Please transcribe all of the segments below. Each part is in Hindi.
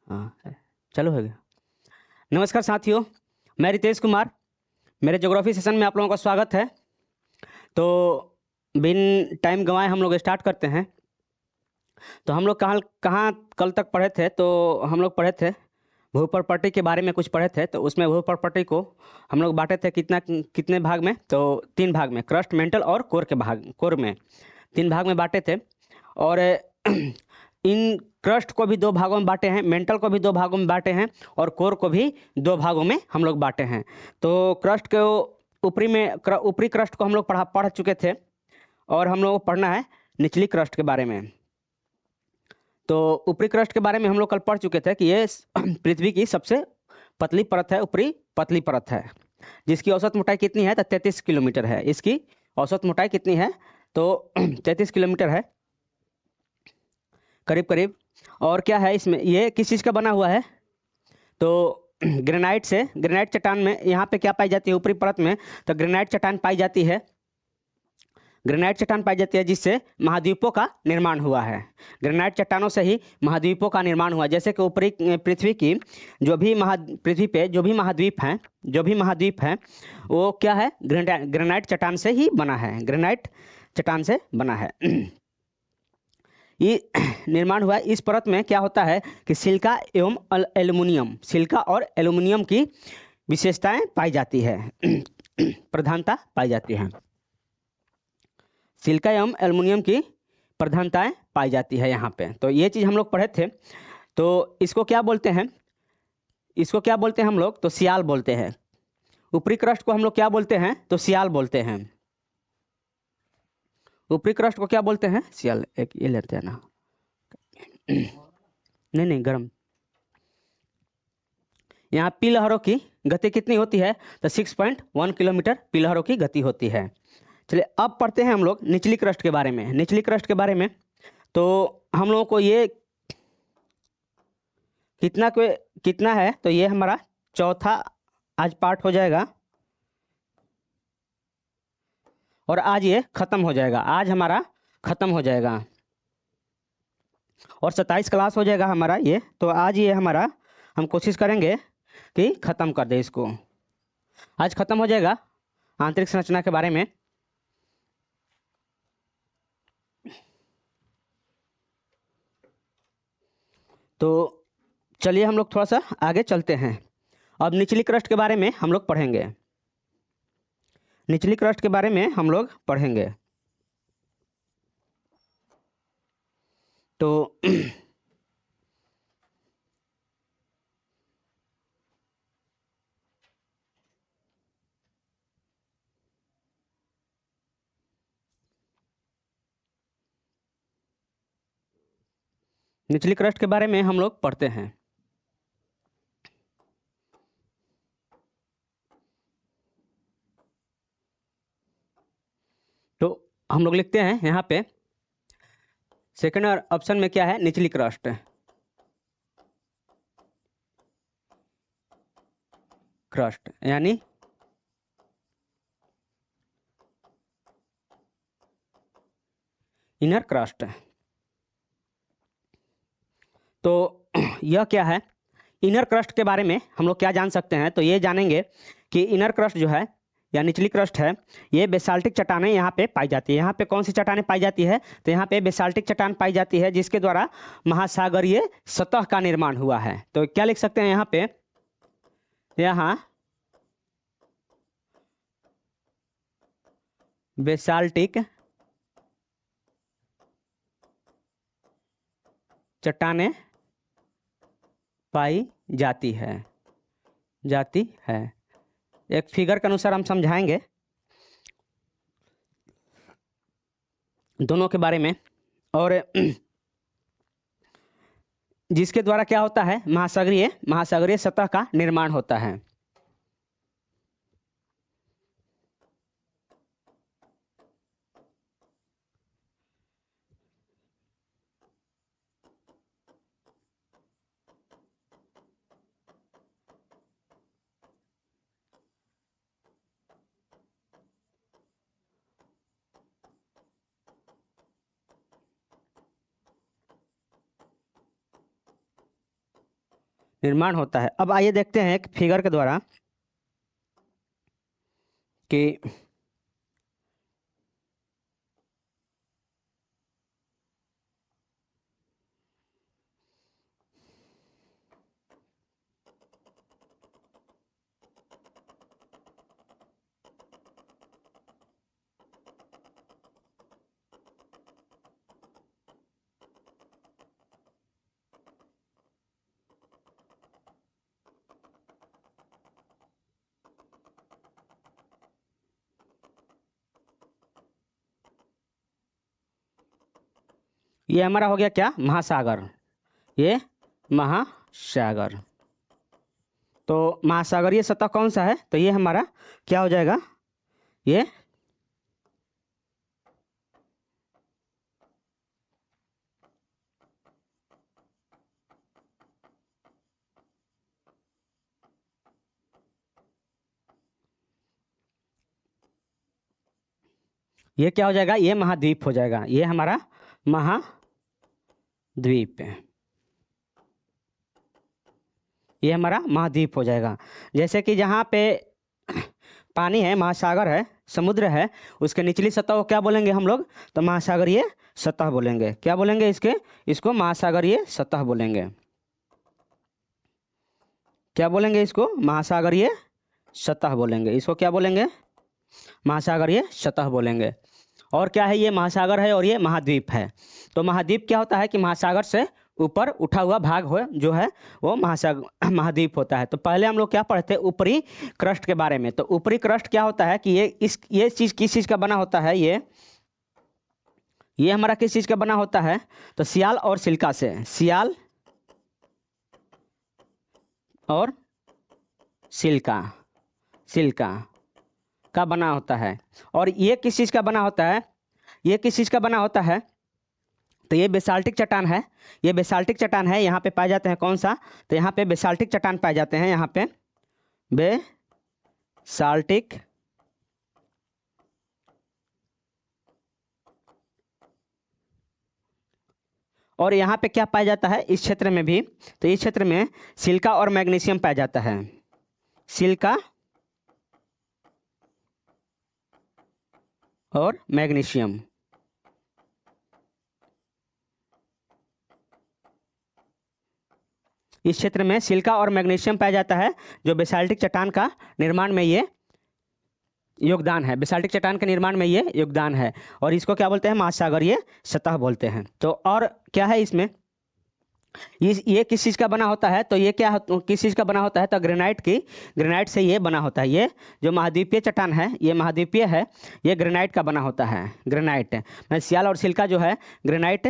हाँ, चलो हो गया। नमस्कार साथियों, मैं रितेश कुमार। मेरे ज्योग्राफी सेशन में आप लोगों का स्वागत है। तो बिन टाइम गंवाए हम लोग स्टार्ट करते हैं। तो हम लोग कहाँ कहाँ कल तक पढ़े थे? तो हम लोग पढ़े थे भू प्रॉपर्टी के बारे में, कुछ पढ़े थे। तो उसमें भू प्रॉपर्टी को हम लोग बांटे थे कितने भाग में? तो 3 भाग में, क्रस्ट, मेंटल और कोर में 3 भाग में बांटे थे। और इन क्रस्ट को भी 2 भागों में बांटे हैं, मेंटल को भी 2 भागों में बांटे हैं, और कोर को भी 2 भागों में हम लोग बांटे हैं। तो क्रस्ट को ऊपरी क्रस्ट को हम लोग पढ़ चुके थे, और हम लोग को पढ़ना है निचली क्रस्ट के बारे में। तो ऊपरी क्रस्ट के बारे में हम लोग कल पढ़ चुके थे कि ये पृथ्वी की सबसे पतली परत है, ऊपरी पतली परत है, जिसकी औसत मोटाई कितनी है? तो 33 किलोमीटर है। इसकी औसत मोटाई कितनी है? तो 33 किलोमीटर है करीब करीब। और क्या है इसमें, ये किस चीज़ का बना हुआ है? तो ग्रेनाइट चट्टान में यहाँ पे क्या पाई जाती है ऊपरी परत में? तो ग्रेनाइट चट्टान पाई जाती है। ग्रेनाइट चट्टान पाई जाती है जिससे महाद्वीपों का निर्माण हुआ है। ग्रेनाइट चट्टानों से ही महाद्वीपों का निर्माण हुआ। जैसे कि ऊपरी पृथ्वी की पृथ्वी पे जो भी महाद्वीप हैं वो क्या है? ग्रेनाइट चट्टान से ही बना है, ग्रेनाइट चट्टान से बना है। ये निर्माण हुआ। इस परत में क्या होता है कि सिलिका और एल्युमिनियम की विशेषताएं पाई जाती है, प्रधानता पाई जाती है। सिलिका एवं एल्युमिनियम की प्रधानताएं पाई जाती है यहाँ पे। तो ये चीज़ हम लोग पढ़े थे। तो इसको क्या बोलते हैं? हम लोग तो सियाल बोलते हैं। ऊपरी क्रस्ट को हम लोग क्या बोलते हैं? तो सियाल बोलते हैं। ऊपरी क्रस्ट को क्या बोलते हैं? सियाल। एक ये लेते हैं ना। नहीं, गर्म। यहाँ पी लहरों की गति कितनी होती है? तो 6.1 किलोमीटर पी लहरों की गति होती है। चलिए अब पढ़ते हैं हम लोग निचली क्रस्ट के बारे में। निचली क्रस्ट के बारे में तो हम लोगों को ये कितना है? तो ये हमारा चौथा आज पार्ट हो जाएगा, और आज ये खत्म हो जाएगा। आज हमारा खत्म हो जाएगा, और 27 क्लास हो जाएगा हमारा ये। तो आज ये हमारा हम कोशिश करेंगे कि खत्म कर दे इसको। आज खत्म हो जाएगा आंतरिक संरचना के बारे में। तो चलिए हम लोग थोड़ा सा आगे चलते हैं। अब निचली क्रस्ट के बारे में हम लोग पढ़ेंगे। निचली क्रस्ट के बारे में हम लोग पढ़ेंगे। तो निचली क्रस्ट के बारे में हम लोग पढ़ते हैं। तो हम लोग लिखते हैं यहाँ पे सेकंड ऑप्शन में क्या है? निचली क्रस्ट। यानी इनर क्रस्ट। तो यह क्या है? इनर क्रस्ट के बारे में हम लोग क्या जान सकते हैं? तो ये जानेंगे कि इनर क्रस्ट जो है या निचली क्रस्ट है, ये बेसाल्टिक चट्टानें यहाँ पे पाई जाती है। यहाँ पे कौन सी चट्टानें पाई जाती है? तो यहाँ पे बेसाल्टिक चट्टान पाई जाती है, जिसके द्वारा महासागरीय सतह का निर्माण हुआ है। तो क्या लिख सकते हैं यहाँ पे? यहाँ बेसाल्टिक चट्टानें पाई जाती है एक फिगर के अनुसार हम समझाएंगे दोनों के बारे में, और जिसके द्वारा क्या होता है? महासागरीय सतह का निर्माण होता है। निर्माण होता है। अब आइए देखते हैं एक फिगर के द्वारा कि ये हमारा हो गया क्या, महासागर, ये महासागर। तो महासागरीय सतह कौन सा है, तो ये हमारा क्या हो जाएगा, ये क्या हो जाएगा, ये महाद्वीप हो जाएगा, ये हमारा महाद्वीप है, ये हमारा महाद्वीप हो जाएगा। जैसे कि जहाँ पे पानी है, महासागर है, समुद्र है, उसके निचली सतह को क्या बोलेंगे हम लोग, तो महासागरीय सतह बोलेंगे। क्या बोलेंगे इसको महासागरीय सतह बोलेंगे। क्या बोलेंगे इसको, महासागरीय सतह बोलेंगे। इसको क्या बोलेंगे, महासागरीय सतह बोलेंगे। और क्या है, ये महासागर है और ये महाद्वीप है। तो महाद्वीप क्या होता है कि महासागर से ऊपर उठा हुआ भाग हो जो है वो महासागर महाद्वीप होता है। तो पहले हम लोग क्या पढ़ते हैं, ऊपरी क्रस्ट के बारे में। तो ऊपरी क्रस्ट क्या होता है कि ये चीज़ किस चीज़ का बना होता है, ये हमारा किस चीज़ का बना होता है, तो सियाल और सिल्का से, सियाल और सिल्का सिल्का का बना होता है। और ये किस चीज़ का बना होता है, ये किस चीज़ का बना होता है, तो ये बेसाल्टिक चट्टान है, ये बेसाल्टिक चट्टान है। यहाँ पे पाए जाते हैं कौन सा, तो यहाँ पे बेसाल्टिक चट्टान पाए जाते हैं, यहाँ पे बेसाल्टिक और यहाँ पे क्या पाया जाता है इस क्षेत्र में भी, तो इस क्षेत्र में सिल्का और मैग्नीशियम पाया जाता है, सिल्का और मैग्नीशियम। इस क्षेत्र में सिल्का और मैग्नीशियम पाया जाता है, जो बेसाल्टिक चट्टान का निर्माण में ये योगदान है, बेसाल्टिक चट्टान के निर्माण में ये योगदान है। और इसको क्या बोलते हैं, महासागरीय सतह बोलते हैं। तो और क्या है इसमें, ये किस चीज़ का बना होता है, तो ये क्या किस चीज़ का बना होता है, तो ग्रेनाइट से ये बना होता है। ये जो महाद्वीपीय चट्टान है, ये महाद्वीपीय है, ये ग्रेनाइट का बना होता है, ग्रेनाइट मैं सियाल और सिल्का जो है ग्रेनाइट,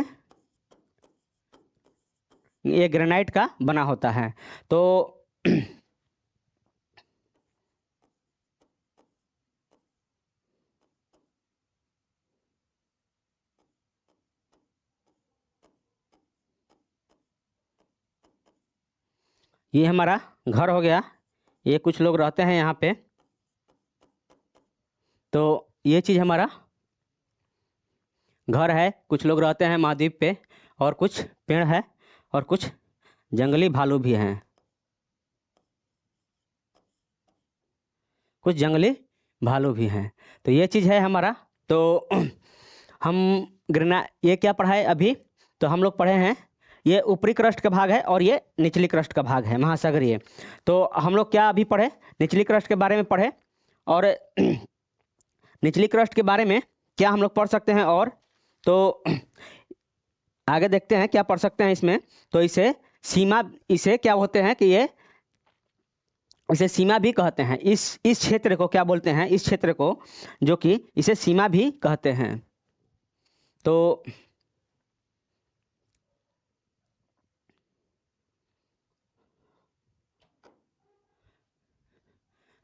ये ग्रेनाइट का बना होता है। तो ये हमारा घर हो गया, ये कुछ लोग रहते हैं यहाँ पे। तो ये चीज़ हमारा घर है, कुछ लोग रहते हैं महाद्वीप पे, और कुछ पेड़ है और कुछ जंगली भालू भी हैं, कुछ जंगली भालू भी हैं। तो ये चीज़ है हमारा। तो हम ये क्या पढ़ा है अभी, तो हम लोग पढ़े हैं ये ऊपरी क्रस्ट का भाग है और ये निचली क्रस्ट का भाग है, महासागरीय। तो हम लोग क्या अभी पढ़े, निचली क्रस्ट के बारे में पढ़े। और निचली क्रस्ट के बारे में क्या हम लोग पढ़ सकते हैं, और तो आगे देखते हैं क्या पढ़ सकते हैं इसमें। तो इसे क्या होते हैं कि इसे सीमा भी कहते हैं। इस क्षेत्र को क्या बोलते हैं, इस क्षेत्र को, जो कि इसे सीमा भी कहते हैं। तो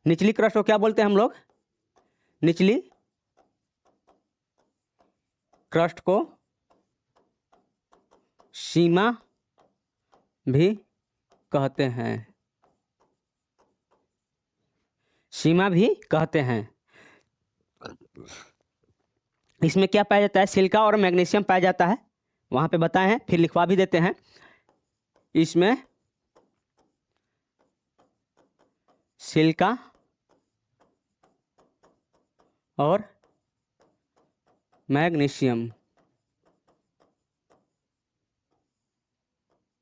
निचली क्रस्ट को क्या बोलते हैं हम लोग, निचली क्रस्ट को सीमा भी कहते हैं, सीमा भी कहते हैं। इसमें क्या पाया जाता है, सिलिका और मैग्नीशियम पाया जाता है, वहाँ पे बताए हैं, फिर लिखवा भी देते हैं। इसमें सिलिका और मैग्नीशियम।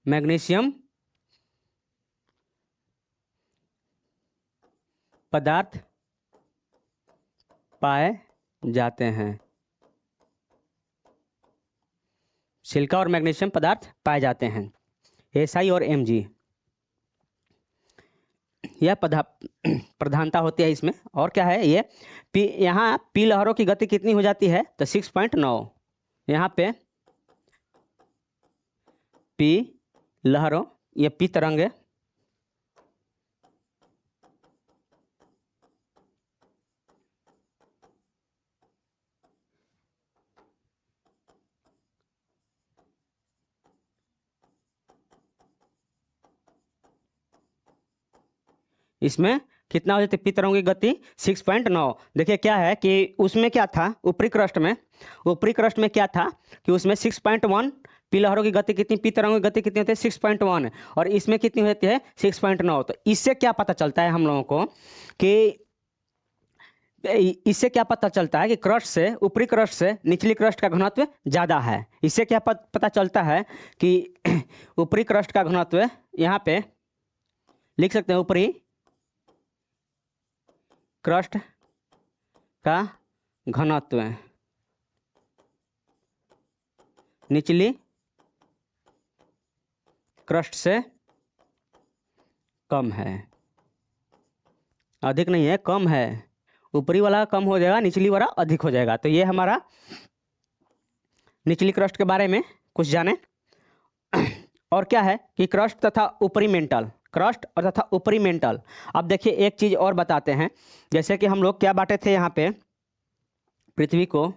मैग्नीशियम पदार्थ पाए जाते हैं। सिलिका और मैग्नीशियम पदार्थ पाए जाते हैं। SI और Mg, यह प्रधानता होती है इसमें। और क्या है ये पी, यहाँ पी लहरों की गति कितनी हो जाती है तो 6.9। यहाँ पे पी लहरों, ये पी तरंग है, इसमें कितना हो जाती है पी तरंगों की गति 6.9। देखिए क्या है कि उसमें क्या था, ऊपरी क्रस्ट में क्या था कि उसमें 6.1 पी लहरों की गति कितनी, पी तरंगों की गति कितनी होती है 6.1, और इसमें कितनी होती है 6.9। तो इससे क्या पता चलता है हम लोगों को कि इससे क्या पता चलता है कि क्रस्ट से, ऊपरी क्रस्ट से निचली क्रस्ट का घनत्व ज़्यादा है। इससे क्या पता चलता है कि ऊपरी क्रस्ट का घनत्व, यहाँ पे लिख सकते हैं ऊपरी क्रस्ट का घनत्व निचली क्रस्ट से कम है। अधिक नहीं है, कम है। ऊपरी वाला कम हो जाएगा, निचली वाला अधिक हो जाएगा। तो ये हमारा निचली क्रस्ट के बारे में कुछ जाने। और क्या है कि क्रस्ट तथा ऊपरी मेंटल, क्रस्ट और तथा ऊपरी मेंटल। अब देखिए एक चीज और बताते हैं, जैसे कि हम लोग क्या बांटे थे यहाँ पे पृथ्वी को,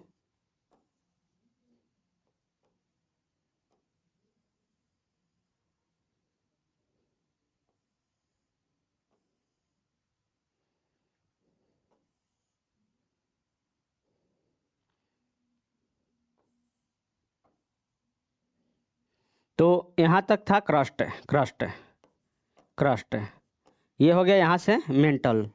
तो यहाँ तक था क्रस्ट, क्रस्ट ये हो गया यहाँ से मेंटल,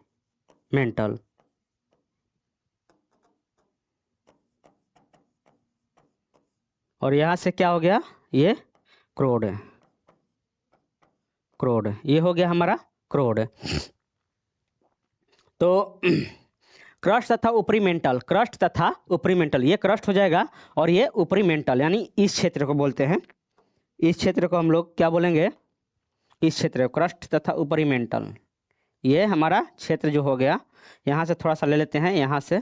और यहाँ से क्या हो गया, ये क्रोड, ये हो गया हमारा क्रोड। तो क्रस्ट तथा ऊपरी मेंटल, क्रस्ट तथा ऊपरी मेंटल, ये क्रस्ट हो जाएगा और ये ऊपरी मेंटल, यानी इस क्षेत्र को बोलते हैं। इस क्षेत्र को हम लोग क्या बोलेंगे, इस क्षेत्र क्रस्ट तथा ऊपरी मेंटल। ये हमारा क्षेत्र जो हो गया, यहाँ से थोड़ा सा ले लेते हैं, यहाँ से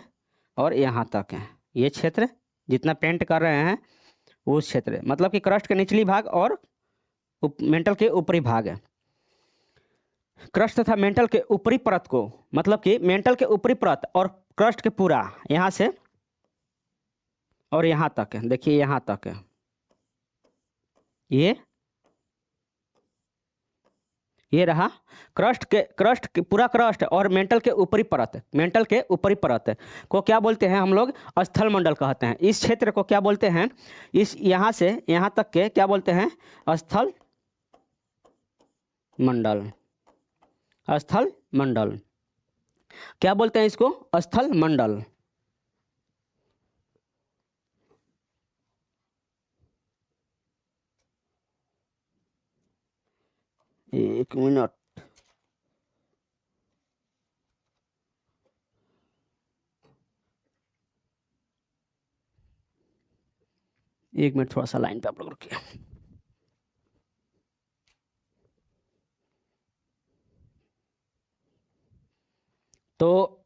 और यहाँ तक है ये क्षेत्र, जितना पेंट कर रहे हैं उस क्षेत्र, मतलब कि क्रस्ट के निचली भाग और मेंटल के ऊपरी भाग है। क्रस्ट तथा मेंटल के ऊपरी परत को, मतलब कि मेंटल के ऊपरी परत और क्रस्ट के पूरा, यहाँ से और यहाँ तक है, देखिए यहाँ तक है, ये रहा क्रस्ट के पूरा क्रस्ट और मेंटल के ऊपरी परत, मेंटल के ऊपरी परत को क्या बोलते हैं हम लोग, स्थल मंडल कहते हैं। इस क्षेत्र को क्या बोलते हैं, इस यहाँ से यहाँ तक के क्या बोलते हैं, स्थल मंडल, स्थल मंडल क्या बोलते हैं इसको, स्थल मंडल। एक मिनट, थोड़ा सा लाइन पे आप लोग रुकिए। तो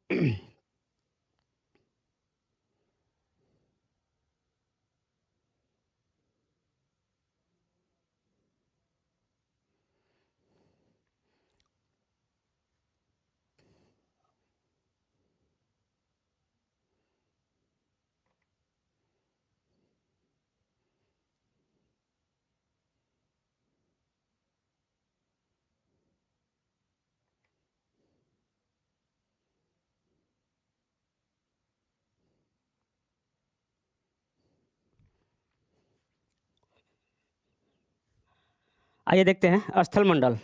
आइए देखते हैं स्थल मंडल।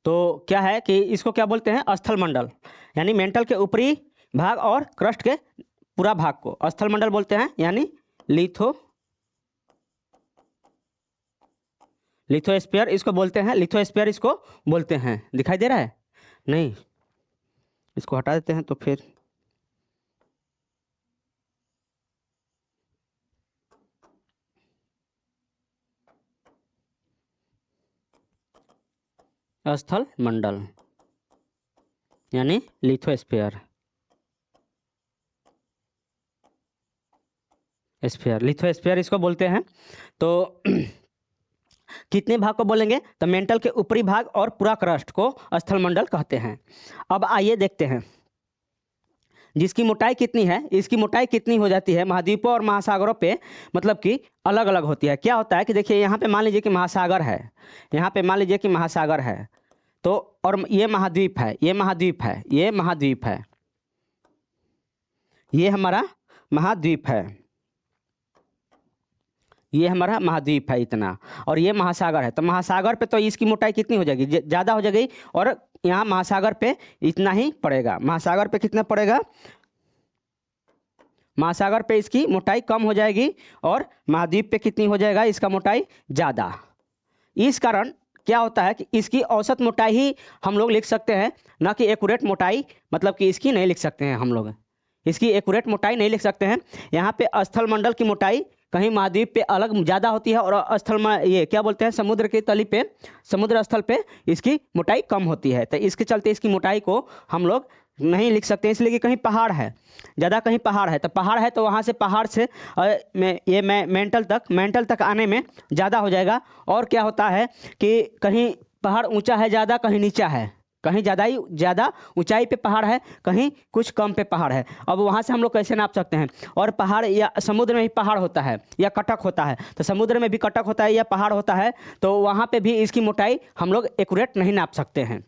तो क्या है कि इसको क्या बोलते हैं, स्थल मंडल, यानी मेंटल के ऊपरी भाग और क्रस्ट के पूरा भाग को स्थल मंडल बोलते हैं, यानी लिथोस्फीयर इसको बोलते हैं, लिथोस्फीयर इसको बोलते हैं। दिखाई दे रहा है? नहीं, इसको हटा देते हैं तो फिर स्थल मंडल यानी लिथोस्फीयर, स्फीयर, लिथोस्फीयर इसको बोलते हैं। तो कितने भाग को बोलेंगे, तो मेंटल के ऊपरी भाग और पूरा क्रस्ट को स्थल मंडल कहते हैं। अब आइए देखते हैं जिसकी मोटाई कितनी है, इसकी मोटाई कितनी हो जाती है महाद्वीपों और महासागरों पे, मतलब कि अलग अलग होती है। क्या होता है कि देखिए यहाँ पे मान लीजिए कि महासागर है, यहाँ पे मान लीजिए कि महासागर है, तो और ये महाद्वीप है, ये महाद्वीप है, ये महाद्वीप है, ये हमारा महाद्वीप है, ये हमारा महाद्वीप है इतना, और ये महासागर है। तो महासागर पे तो इसकी मोटाई कितनी हो जाएगी, ज़्यादा हो जाएगी, और यहाँ महासागर पे इतना ही पड़ेगा। महासागर पे कितना पड़ेगा, महासागर पे इसकी मोटाई कम हो जाएगी, और महाद्वीप पे कितनी हो जाएगा, इसका मोटाई ज़्यादा। इस कारण क्या होता है कि इसकी औसत मोटाई ही हम लोग लिख सकते हैं, ना कि एक्यूरेट मोटाई, मतलब कि इसकी नहीं लिख सकते हैं हम लोग, इसकी एक्यूरेट मोटाई नहीं लिख सकते हैं। यहाँ पे स्थल मंडल की मोटाई कहीं महाद्वीप पे अलग ज़्यादा होती है, और स्थल में ये क्या बोलते हैं, समुद्र की तली पे, समुद्र स्थल पे इसकी मोटाई कम होती है। तो इसके चलते इसकी मोटाई को हम लोग नहीं लिख सकते, इसलिए कि कहीं पहाड़ है ज़्यादा, कहीं पहाड़ है, तो पहाड़ है तो वहाँ से पहाड़ से मेंटल तक आने में ज़्यादा हो जाएगा। और क्या होता है कि कहीं पहाड़ ऊंचा है ज़्यादा, कहीं नीचा है, कहीं ज़्यादा ऊंचाई पे पहाड़ है, कहीं कुछ कम पे पहाड़ है। अब वहाँ से हम लोग कैसे नाप सकते हैं, और पहाड़ या समुद्र में भी पहाड़ होता है या कटक होता है, तो समुद्र में भी कटक होता है या पहाड़ होता है, तो वहाँ पे भी इसकी मोटाई हम लोग एक्यूरेट नहीं नाप सकते हैं।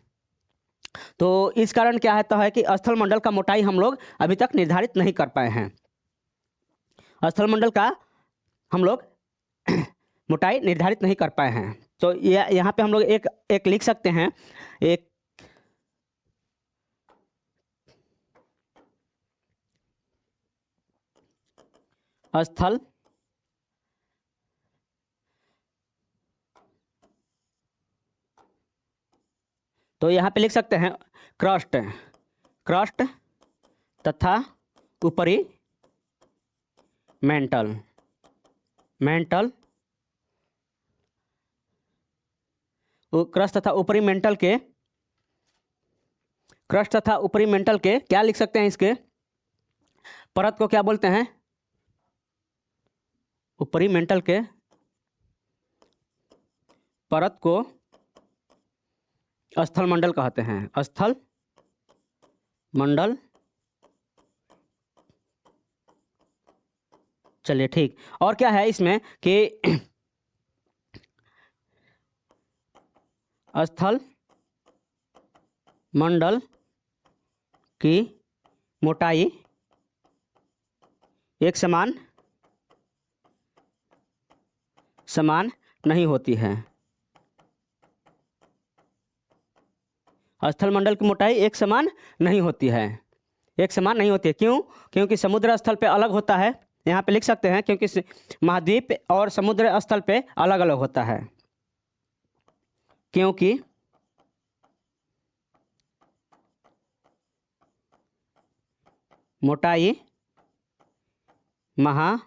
तो इस कारण क्या होता है कि स्थल मंडल का मोटाई हम लोग अभी तक निर्धारित नहीं कर पाए हैं, स्थल मंडल का हम लोग मोटाई निर्धारित नहीं कर पाए हैं। तो यहाँ पे हम लोग एक एक लिख सकते हैं, एक स्थल तो यहाँ पे लिख सकते हैं क्रस्ट, क्रस्ट तथा ऊपरी मेंटल, मेंटल क्रस्ट तथा ऊपरी मेंटल के, क्रस्ट तथा ऊपरी मेंटल के क्या लिख सकते हैं, इसके परत को क्या बोलते हैं, ऊपरी मेंटल के परत को स्थल मंडल कहते हैं, स्थल मंडल। चलिए ठीक, और क्या है इसमें कि स्थल मंडल की मोटाई एक समान नहीं होती है, स्थल मंडल की मोटाई एक समान नहीं होती है, एक समान नहीं होती है। क्यों? क्योंकि समुद्र स्थल पे अलग होता है, यहाँ पे लिख सकते हैं क्योंकि महाद्वीप और समुद्र स्थल पे अलग अलग होता है, क्योंकि मोटाई महाद्वीपों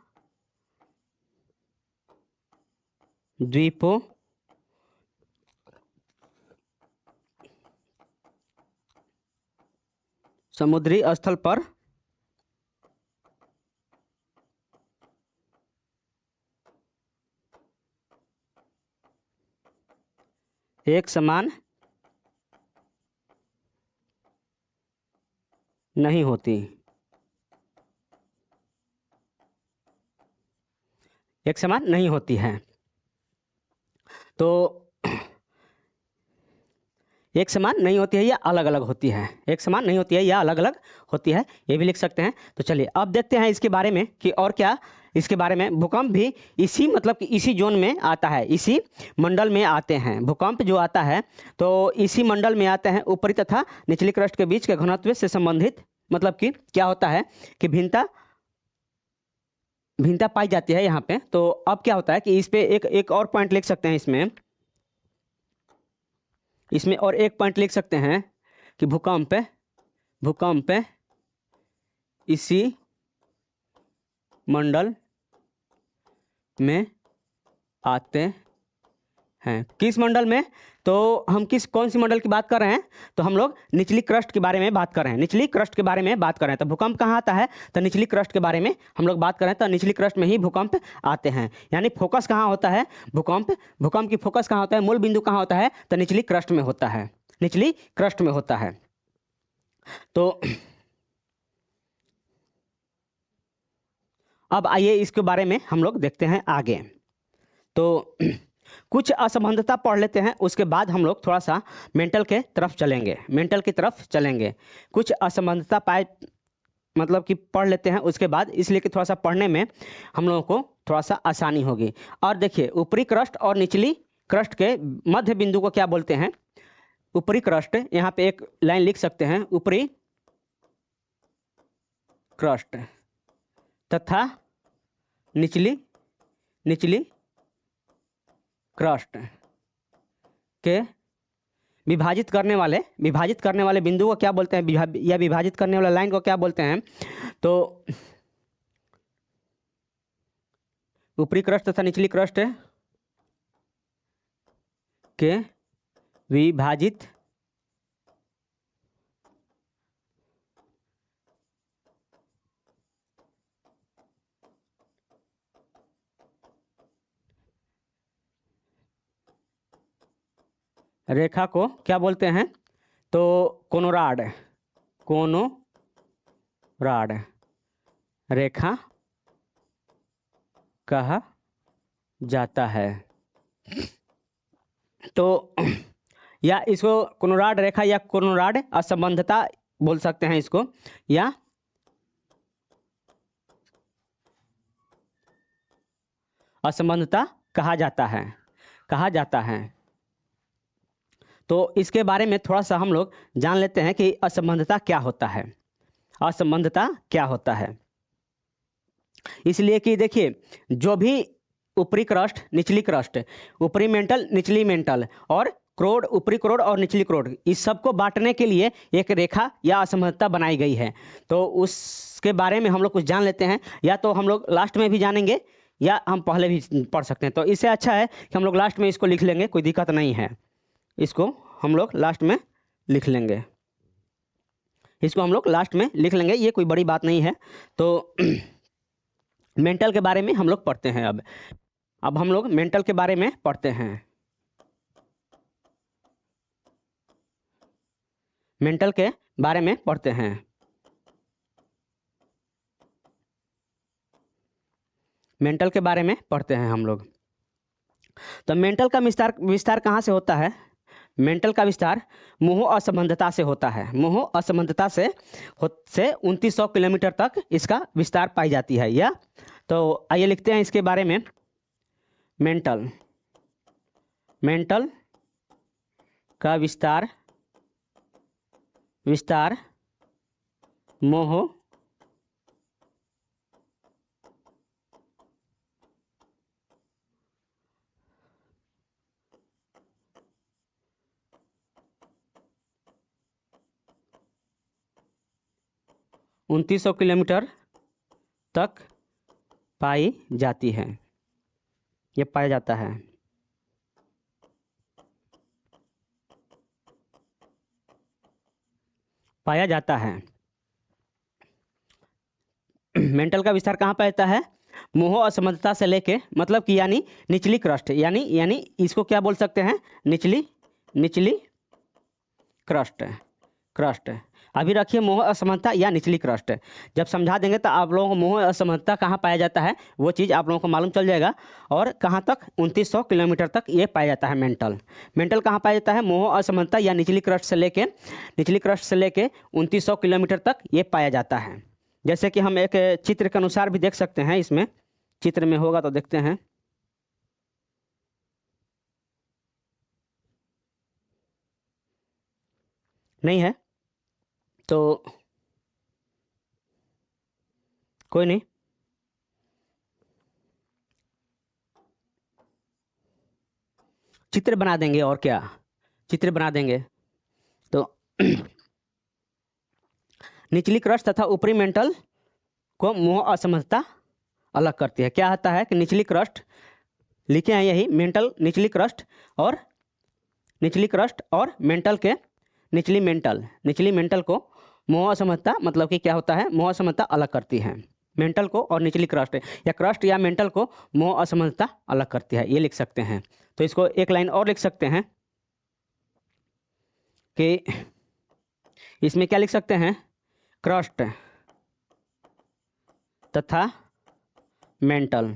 समुद्री स्थल पर एक समान नहीं होती, एक समान नहीं होती है। तो एक समान नहीं होती है या अलग अलग होती है, एक समान नहीं होती है या अलग अलग होती है, ये भी लिख सकते हैं। तो चलिए अब देखते हैं इसके बारे में कि और क्या इसके बारे में। भूकंप भी इसी मतलब कि इसी जोन में आता है, इसी मंडल में आते हैं। भूकंप जो आता है तो इसी मंडल में आते हैं। ऊपरी तथा निचली क्रस्ट के बीच के घनत्व से संबंधित मतलब कि क्या होता है कि भिन्नता भिन्नता पाई जाती है यहाँ पे। तो अब क्या होता है कि इस पे एक और पॉइंट लिख सकते हैं इसमें और एक पॉइंट लिख सकते हैं कि भूकंप इसी मंडल में आते हैं। किस मंडल में? तो हम कौन सी मंडल की बात कर रहे हैं? तो हम लोग निचली क्रस्ट के बारे में बात कर रहे हैं, निचली क्रस्ट के बारे में बात कर रहे हैं। तो भूकंप कहाँ आता है? तो निचली क्रस्ट के बारे में हम लोग बात कर रहे हैं। तो निचली क्रस्ट में ही भूकंप आते हैं। यानी फोकस कहाँ होता है? भूकंप की फोकस कहाँ होता है, मूल बिंदु कहाँ होता है? तो निचली क्रस्ट में होता है, निचली क्रस्ट में होता है। तो अब आइए इसके बारे में हम लोग देखते हैं आगे। तो कुछ असंबंधता पढ़ लेते हैं, उसके बाद हम लोग थोड़ा सा मेंटल के तरफ चलेंगे। कुछ असंबंधता पाए मतलब कि पढ़ लेते हैं उसके बाद, इसलिए कि थोड़ा सा पढ़ने में हम लोगों को थोड़ा सा आसानी होगी। और देखिए ऊपरी क्रस्ट और निचली क्रस्ट के मध्य बिंदु को क्या बोलते हैं? ऊपरी क्रस्ट, यहाँ पे एक लाइन लिख सकते हैं, ऊपरी क्रस्ट तथा निचली क्रस्ट के विभाजित करने वाले बिंदु को क्या बोलते हैं, या विभाजित करने वाला लाइन को क्या बोलते हैं? तो ऊपरी क्रस्ट तथा निचली क्रस्ट के विभाजित रेखा को क्या बोलते हैं? तो कोनोराड रेखा कहा जाता है। तो या इसको कोनोराड रेखा या कोनोराड असंबंधता बोल सकते हैं इसको, या असंबंधता कहा जाता है। तो इसके बारे में थोड़ा सा हम लोग जान लेते हैं कि असंबंधता क्या होता है। इसलिए कि देखिए जो भी ऊपरी क्रस्ट निचली क्रस्ट, ऊपरी मेंटल निचली मेंटल और क्रोड, ऊपरी क्रोड और निचली क्रोड, इस सब को बांटने के लिए एक रेखा या असंबंधता बनाई गई है। तो उसके बारे में हम लोग कुछ जान लेते हैं, या तो हम लोग लास्ट में भी जानेंगे या हम पहले भी पढ़ सकते हैं। तो इससे अच्छा है कि हम लोग लास्ट में इसको लिख लेंगे, कोई दिक्कत नहीं है। इसको हम लोग लास्ट में लिख लेंगे, ये कोई बड़ी बात नहीं है। तो मेंटल के बारे में हम लोग पढ़ते हैं। अब हम लोग मेंटल के बारे में पढ़ते हैं। मेंटल के बारे में पढ़ते हैं। मेंटल के बारे में पढ़ते हैं हम लोग। तो मेंटल का विस्तार कहाँ से होता है? मेंटल का विस्तार मोह असंबंधता से होता है। मोह असंबंधता से 2900 किलोमीटर तक इसका विस्तार पाई जाती है। या तो आइए लिखते हैं इसके बारे में। मेंटल का विस्तार मोह उनतीस 2900 किलोमीटर तक पाई जाती है, ये पाया जाता है। मेंटल का विस्तार कहाँ पाया जाता है? मोह असंबंधता से लेके मतलब कि यानी निचली क्रस्ट, यानी इसको क्या बोल सकते हैं? निचली क्रस्ट अभी रखिए मोह असमानता या निचली क्रस्ट। जब समझा देंगे तो आप लोगों को मोह असमानता कहाँ पाया जाता है वो चीज़ आप लोगों को मालूम चल जाएगा। और कहाँ तक 2900 किलोमीटर तक ये पाया जाता है मेंटल। मेंटल कहाँ पाया जाता है? मोह असमानता या निचली क्रस्ट से लेके 2900 किलोमीटर तक ये पाया जाता है। जैसे कि हम एक चित्र के अनुसार भी देख सकते हैं, इसमें चित्र में होगा तो देखते हैं। नहीं है तो कोई नहीं, चित्र बना देंगे और क्या, चित्र बना देंगे। तो निचली क्रस्ट तथा ऊपरी मेंटल को मोह असमंजसता अलग करती है। क्या होता है कि निचली क्रस्ट लिखे हैं यही मेंटल, निचली क्रस्ट और मेंटल के निचली मेंटल को मोह असमंजसता मतलब कि क्या होता है, मोह असमंजसता अलग करती है। मेंटल को और निचली क्रस्ट या मेंटल को मोह असमंजसता अलग करती है, ये लिख सकते हैं। तो इसको एक लाइन और लिख सकते हैं कि इसमें क्या लिख सकते हैं, क्रस्ट तथा मेंटल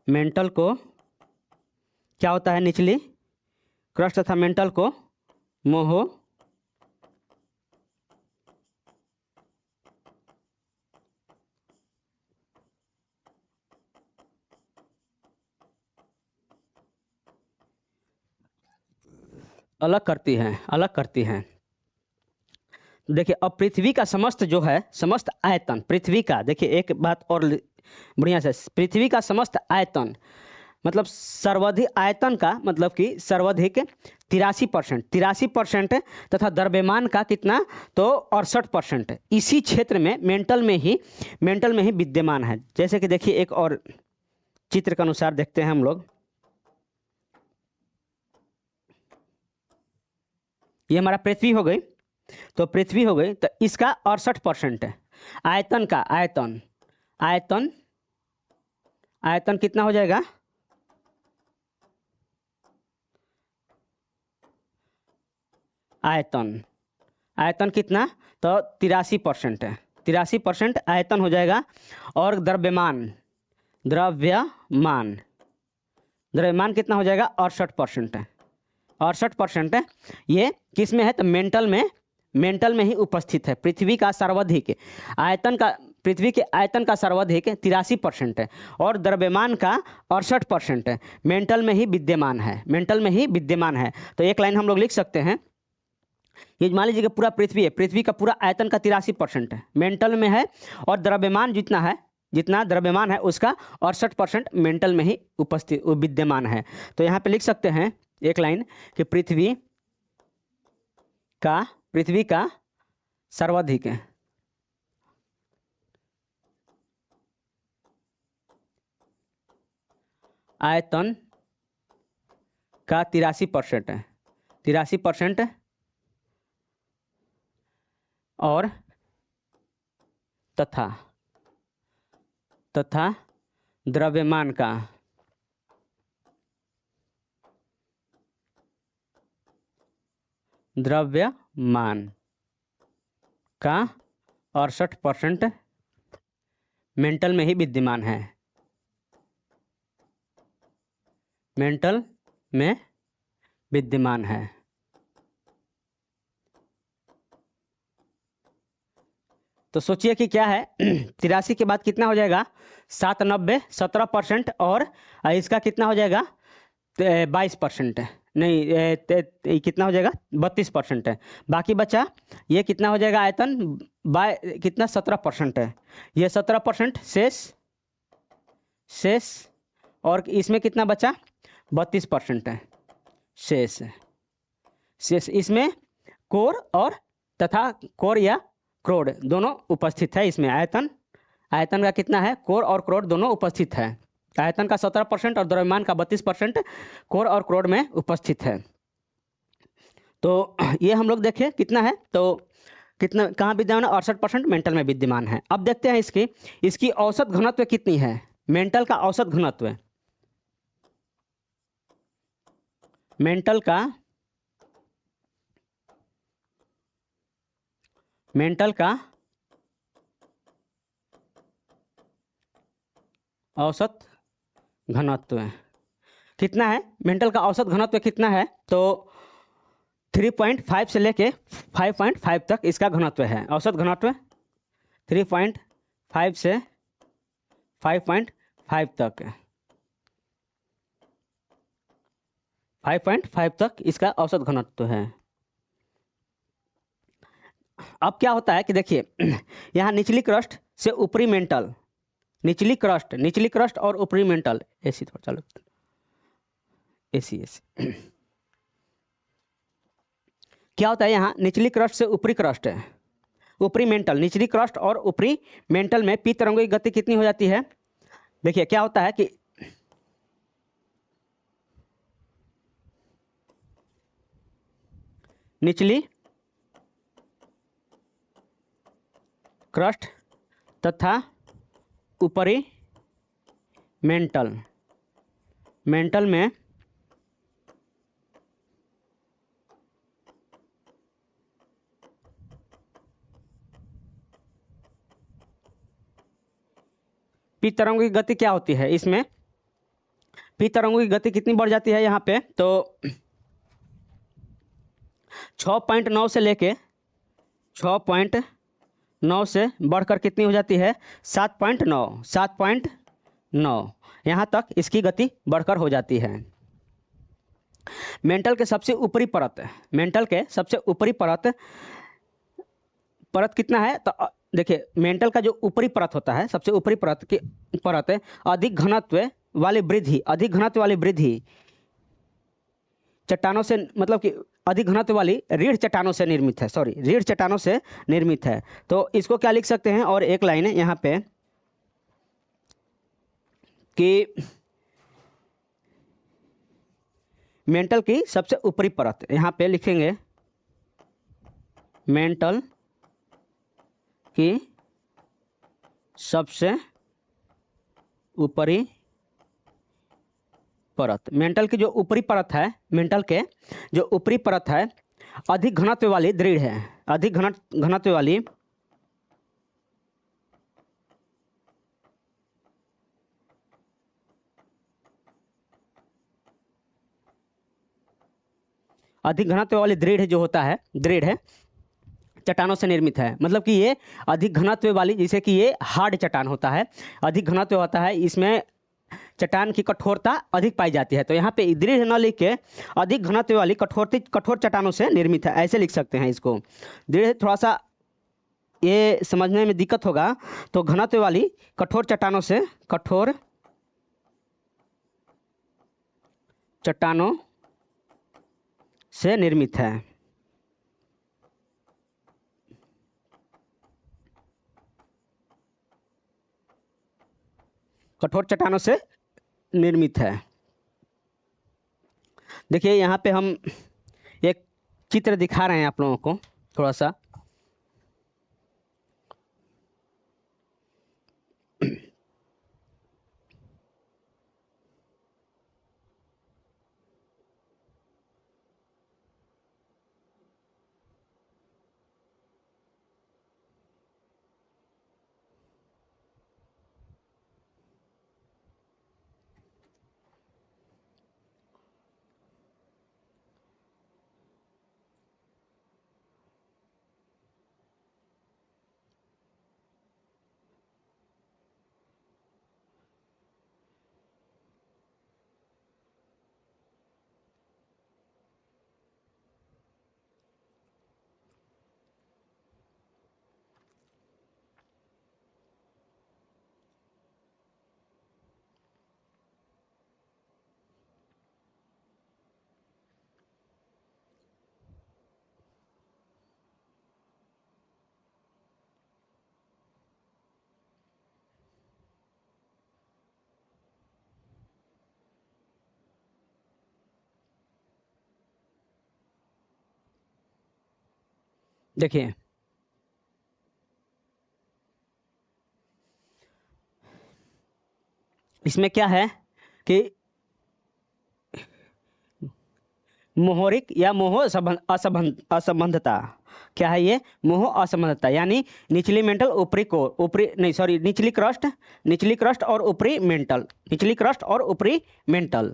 मेंटल को क्या होता है, निचली क्रस्ट तथा मेंटल को मोह अलग करती हैं। देखिए अब पृथ्वी का समस्त जो है, समस्त आयतन पृथ्वी का, देखिए एक बात और बढ़िया से, पृथ्वी का समस्त आयतन मतलब सर्वाधिक आयतन का मतलब कि सर्वाधिक 83% तथा द्रव्यमान का कितना, तो 68% इसी क्षेत्र में मेंटल में ही विद्यमान है। जैसे कि देखिए एक और चित्र के अनुसार देखते हैं हम लोग। ये हमारा पृथ्वी हो गई, तो पृथ्वी हो गई, तो इसका 68% है आयतन का, आयतन कितना हो जाएगा, आयतन कितना, तो 83% है, 83% आयतन हो जाएगा। और द्रव्यमान कितना हो जाएगा, 68% है, 68% है। ये किस में है, तो मेंटल में ही उपस्थित है। पृथ्वी का सर्वाधिक आयतन का, पृथ्वी के आयतन का सर्वाधिक 83% है और द्रव्यमान का 68% है, मेंटल में ही विद्यमान है। तो एक लाइन हम लोग लिख सकते हैं, ये मान लीजिए कि पूरा पृथ्वी है, पृथ्वी का पूरा आयतन का 83% है, मेंटल में है, और द्रव्यमान जितना द्रव्यमान है उसका 68% मेंटल में ही उपस्थित विद्यमान है। तो यहाँ पे लिख सकते हैं एक लाइन कि पृथ्वी का सर्वाधिक आयतन का 83% है, 83%, और तथा द्रव्यमान का 68% मेंटल में ही विद्यमान है, मेंटल में विद्यमान है। तो सोचिए कि क्या है 83 के बाद कितना हो जाएगा, 97, 17%, और इसका कितना हो जाएगा, 22% है, नहीं कितना हो जाएगा, 32% है। बाकी बचा ये कितना हो जाएगा, आयतन बाय कितना, 17% है, ये 17% शेष, और इसमें कितना बचा, 32% है शेष। इसमें कोर और तथा कोर या क्रोड दोनों उपस्थित है। इसमें आयतन का कितना है, कोर और क्रोड दोनों उपस्थित है। आयतन का 17% और द्रव्यमान का 32% कोर और क्रोड में उपस्थित है। तो ये हम लोग देखें कितना है, तो कितना कहाँ विद्यमान है, 68% मेंटल में विद्यमान है। अब देखते हैं इसकी औसत घनत्व कितनी है। मेंटल का औसत घनत्व, मेंटल का औसत घनत्व कितना है? मेंटल का औसत घनत्व कितना है? तो 3.5 से लेके 5.5 तक इसका घनत्व है। औसत घनत्व 3.5 से 5.5 तक, 5.5 तक इसका औसत घनत्व है। अब क्या होता है कि देखिए यहाँ निचली क्रस्ट से ऊपरी मेंटल, निचली क्रस्ट और ऊपरी मेंटल, एसी थोड़ा चालू, एसी क्या होता है यहाँ निचली क्रस्ट से ऊपरी क्रस्ट है, ऊपरी मेंटल, निचली क्रस्ट और ऊपरी मेंटल में पी तरंगों की गति कितनी हो जाती है? देखिए क्या होता है कि निचली क्रस्ट तथा ऊपरी मेंटल में पी तरंगों की गति क्या होती है? इसमें पी तरंगों की गति कितनी बढ़ जाती है यहाँ पे? तो 6.9 से लेके 6.9 से बढ़कर कितनी हो जाती है? 7.9 यहाँ तक इसकी गति बढ़कर हो जाती है। मेंटल के सबसे ऊपरी परत कितना है? तो देखिए मेंटल का जो ऊपरी परत होता है, सबसे ऊपरी परत की परत अधिक घनत्व वाली वृद्धि चट्टानों से, मतलब कि अधिक घनत्व वाली रीढ़ चट्टानों से निर्मित है, रीढ़ चट्टानों से निर्मित है। तो इसको क्या लिख सकते हैं? और एक लाइन है यहाँ पे कि मेंटल की सबसे ऊपरी परत, यहाँ पे लिखेंगे मेंटल की सबसे ऊपरी परत, मेंटल की जो ऊपरी परत है, मेंटल के जो ऊपरी परत है अधिक घनत्व वाली दृढ़ है, अधिक घनत्व वाली दृढ़ जो होता है, दृढ़ है चट्टानों से निर्मित है। मतलब कि ये अधिक घनत्व वाली, जैसे कि ये हार्ड चट्टान होता है, अधिक घनत्व होता है, इसमें चट्टान की कठोरता अधिक पाई जाती है। तो यहाँ पे दृढ़ न लिख के अधिक घनत्व वाली कठोर चट्टानों से निर्मित है, ऐसे लिख सकते हैं इसको। दृढ़ थोड़ा सा ये समझने में दिक्कत होगा, तो घनत्व वाली कठोर चट्टानों से निर्मित है। कठोर चट्टानों से निर्मित है। देखिए यहाँ पे हम एक चित्र दिखा रहे हैं आप लोगों को थोड़ा सा। देखिए इसमें क्या है कि मोहरिक या मोह असंबंधता। क्या है ये? मोह असंबंधता, यानी निचली मेंटल ऊपरी कोर, ऊपरी नहीं सॉरी निचली क्रस्ट और ऊपरी मेंटल, निचली क्रस्ट और ऊपरी मेंटल,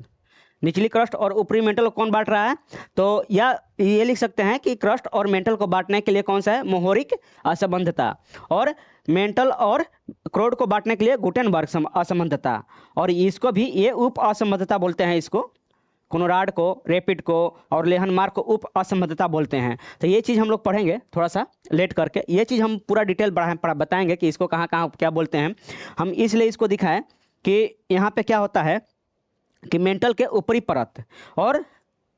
निचली क्रस्ट और ऊपरी मेंटल को कौन बांट रहा है? तो या ये लिख सकते हैं कि क्रस्ट और मेंटल को बांटने के लिए कौन सा है? मोहरिक असंबंधता। और मेंटल और क्रोड को बांटने के लिए गुटेनबर्ग असंबंधता। और इसको भी ये उप असंबंधता बोलते हैं, इसको कोनोराड को, रैपिड को और लेहनमार्क को उप असंबंधता बोलते हैं। तो ये चीज़ हम लोग पढ़ेंगे थोड़ा सा लेट करके, ये चीज़ हम पूरा डिटेल बताएंगे कि इसको कहाँ कहाँ क्या बोलते हैं। हम इसलिए इसको दिखाएं कि यहाँ पे क्या होता है कि मेंटल के ऊपरी परत और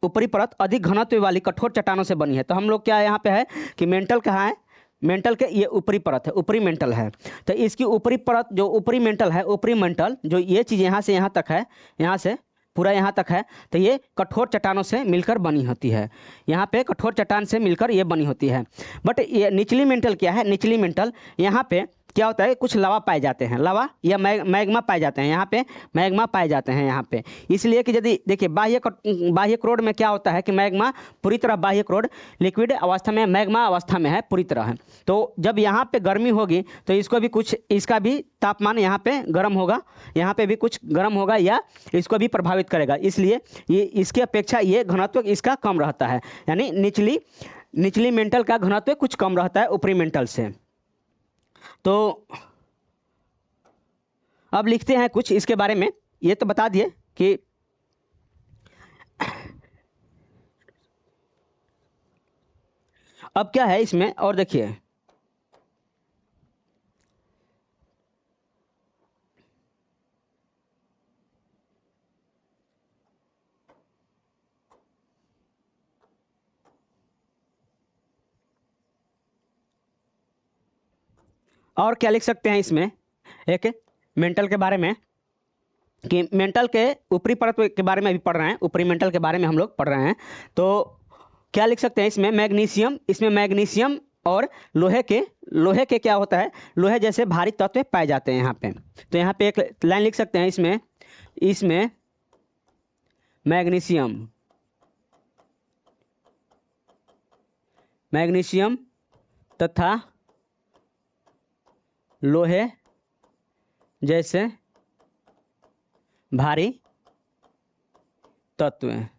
ऊपरी परत अधिक घनत्व वाली कठोर चट्टानों से बनी है। तो हम लोग क्या यहाँ पे है कि मेंटल कहाँ है? मेंटल के ये ऊपरी परत है, ऊपरी मेंटल है। तो इसकी ऊपरी परत जो ऊपरी मेंटल है, ऊपरी मेंटल जो ये चीज़ यहाँ से यहाँ तक है, यहाँ से पूरा यहाँ तक है, तो ये कठोर चट्टानों से मिलकर बनी होती है। यहाँ पे कठोर चट्टान से मिलकर ये बनी होती है। बट ये निचली मेंटल क्या है? निचली मेंटल यहाँ पे क्या होता है? कुछ लावा पाए जाते हैं, लावा या मैग्मा पाए जाते हैं, यहाँ पे मैग्मा पाए जाते हैं यहाँ पे। इसलिए कि यदि देखिए बाह्य क्रोड में क्या होता है कि मैग्मा पूरी तरह, बाह्य क्रोड लिक्विड अवस्था में, मैग्मा अवस्था में है, पूरी तरह है। तो जब यहाँ पे गर्मी होगी तो इसको भी कुछ, इसका भी तापमान यहाँ पे गर्म होगा, यहाँ पे भी कुछ गर्म होगा या इसको भी प्रभावित करेगा। इसलिए ये इसकी अपेक्षा ये घनत्व इसका कम रहता है, यानी निचली मेंटल का घनत्व कुछ कम रहता है ऊपरी मेंटल से। तो अब लिखते हैं कुछ इसके बारे में। ये तो बता दिए कि अब क्या है इसमें, और देखिए और क्या लिख सकते हैं इसमें, एक मेंटल के बारे में, कि मेंटल के ऊपरी परत के बारे में अभी पढ़ रहे हैं, ऊपरी मेंटल के बारे में हम लोग पढ़ रहे हैं। तो क्या लिख सकते हैं इसमें? मैग्नीशियम, इसमें मैग्नीशियम और लोहे के क्या होता है? लोहे जैसे भारी तत्व पाए जाते हैं यहाँ पे। तो यहाँ पे एक लाइन लिख सकते हैं इसमें, इसमें मैग्नीशियम तथा लोहे जैसे भारी तत्व हैं।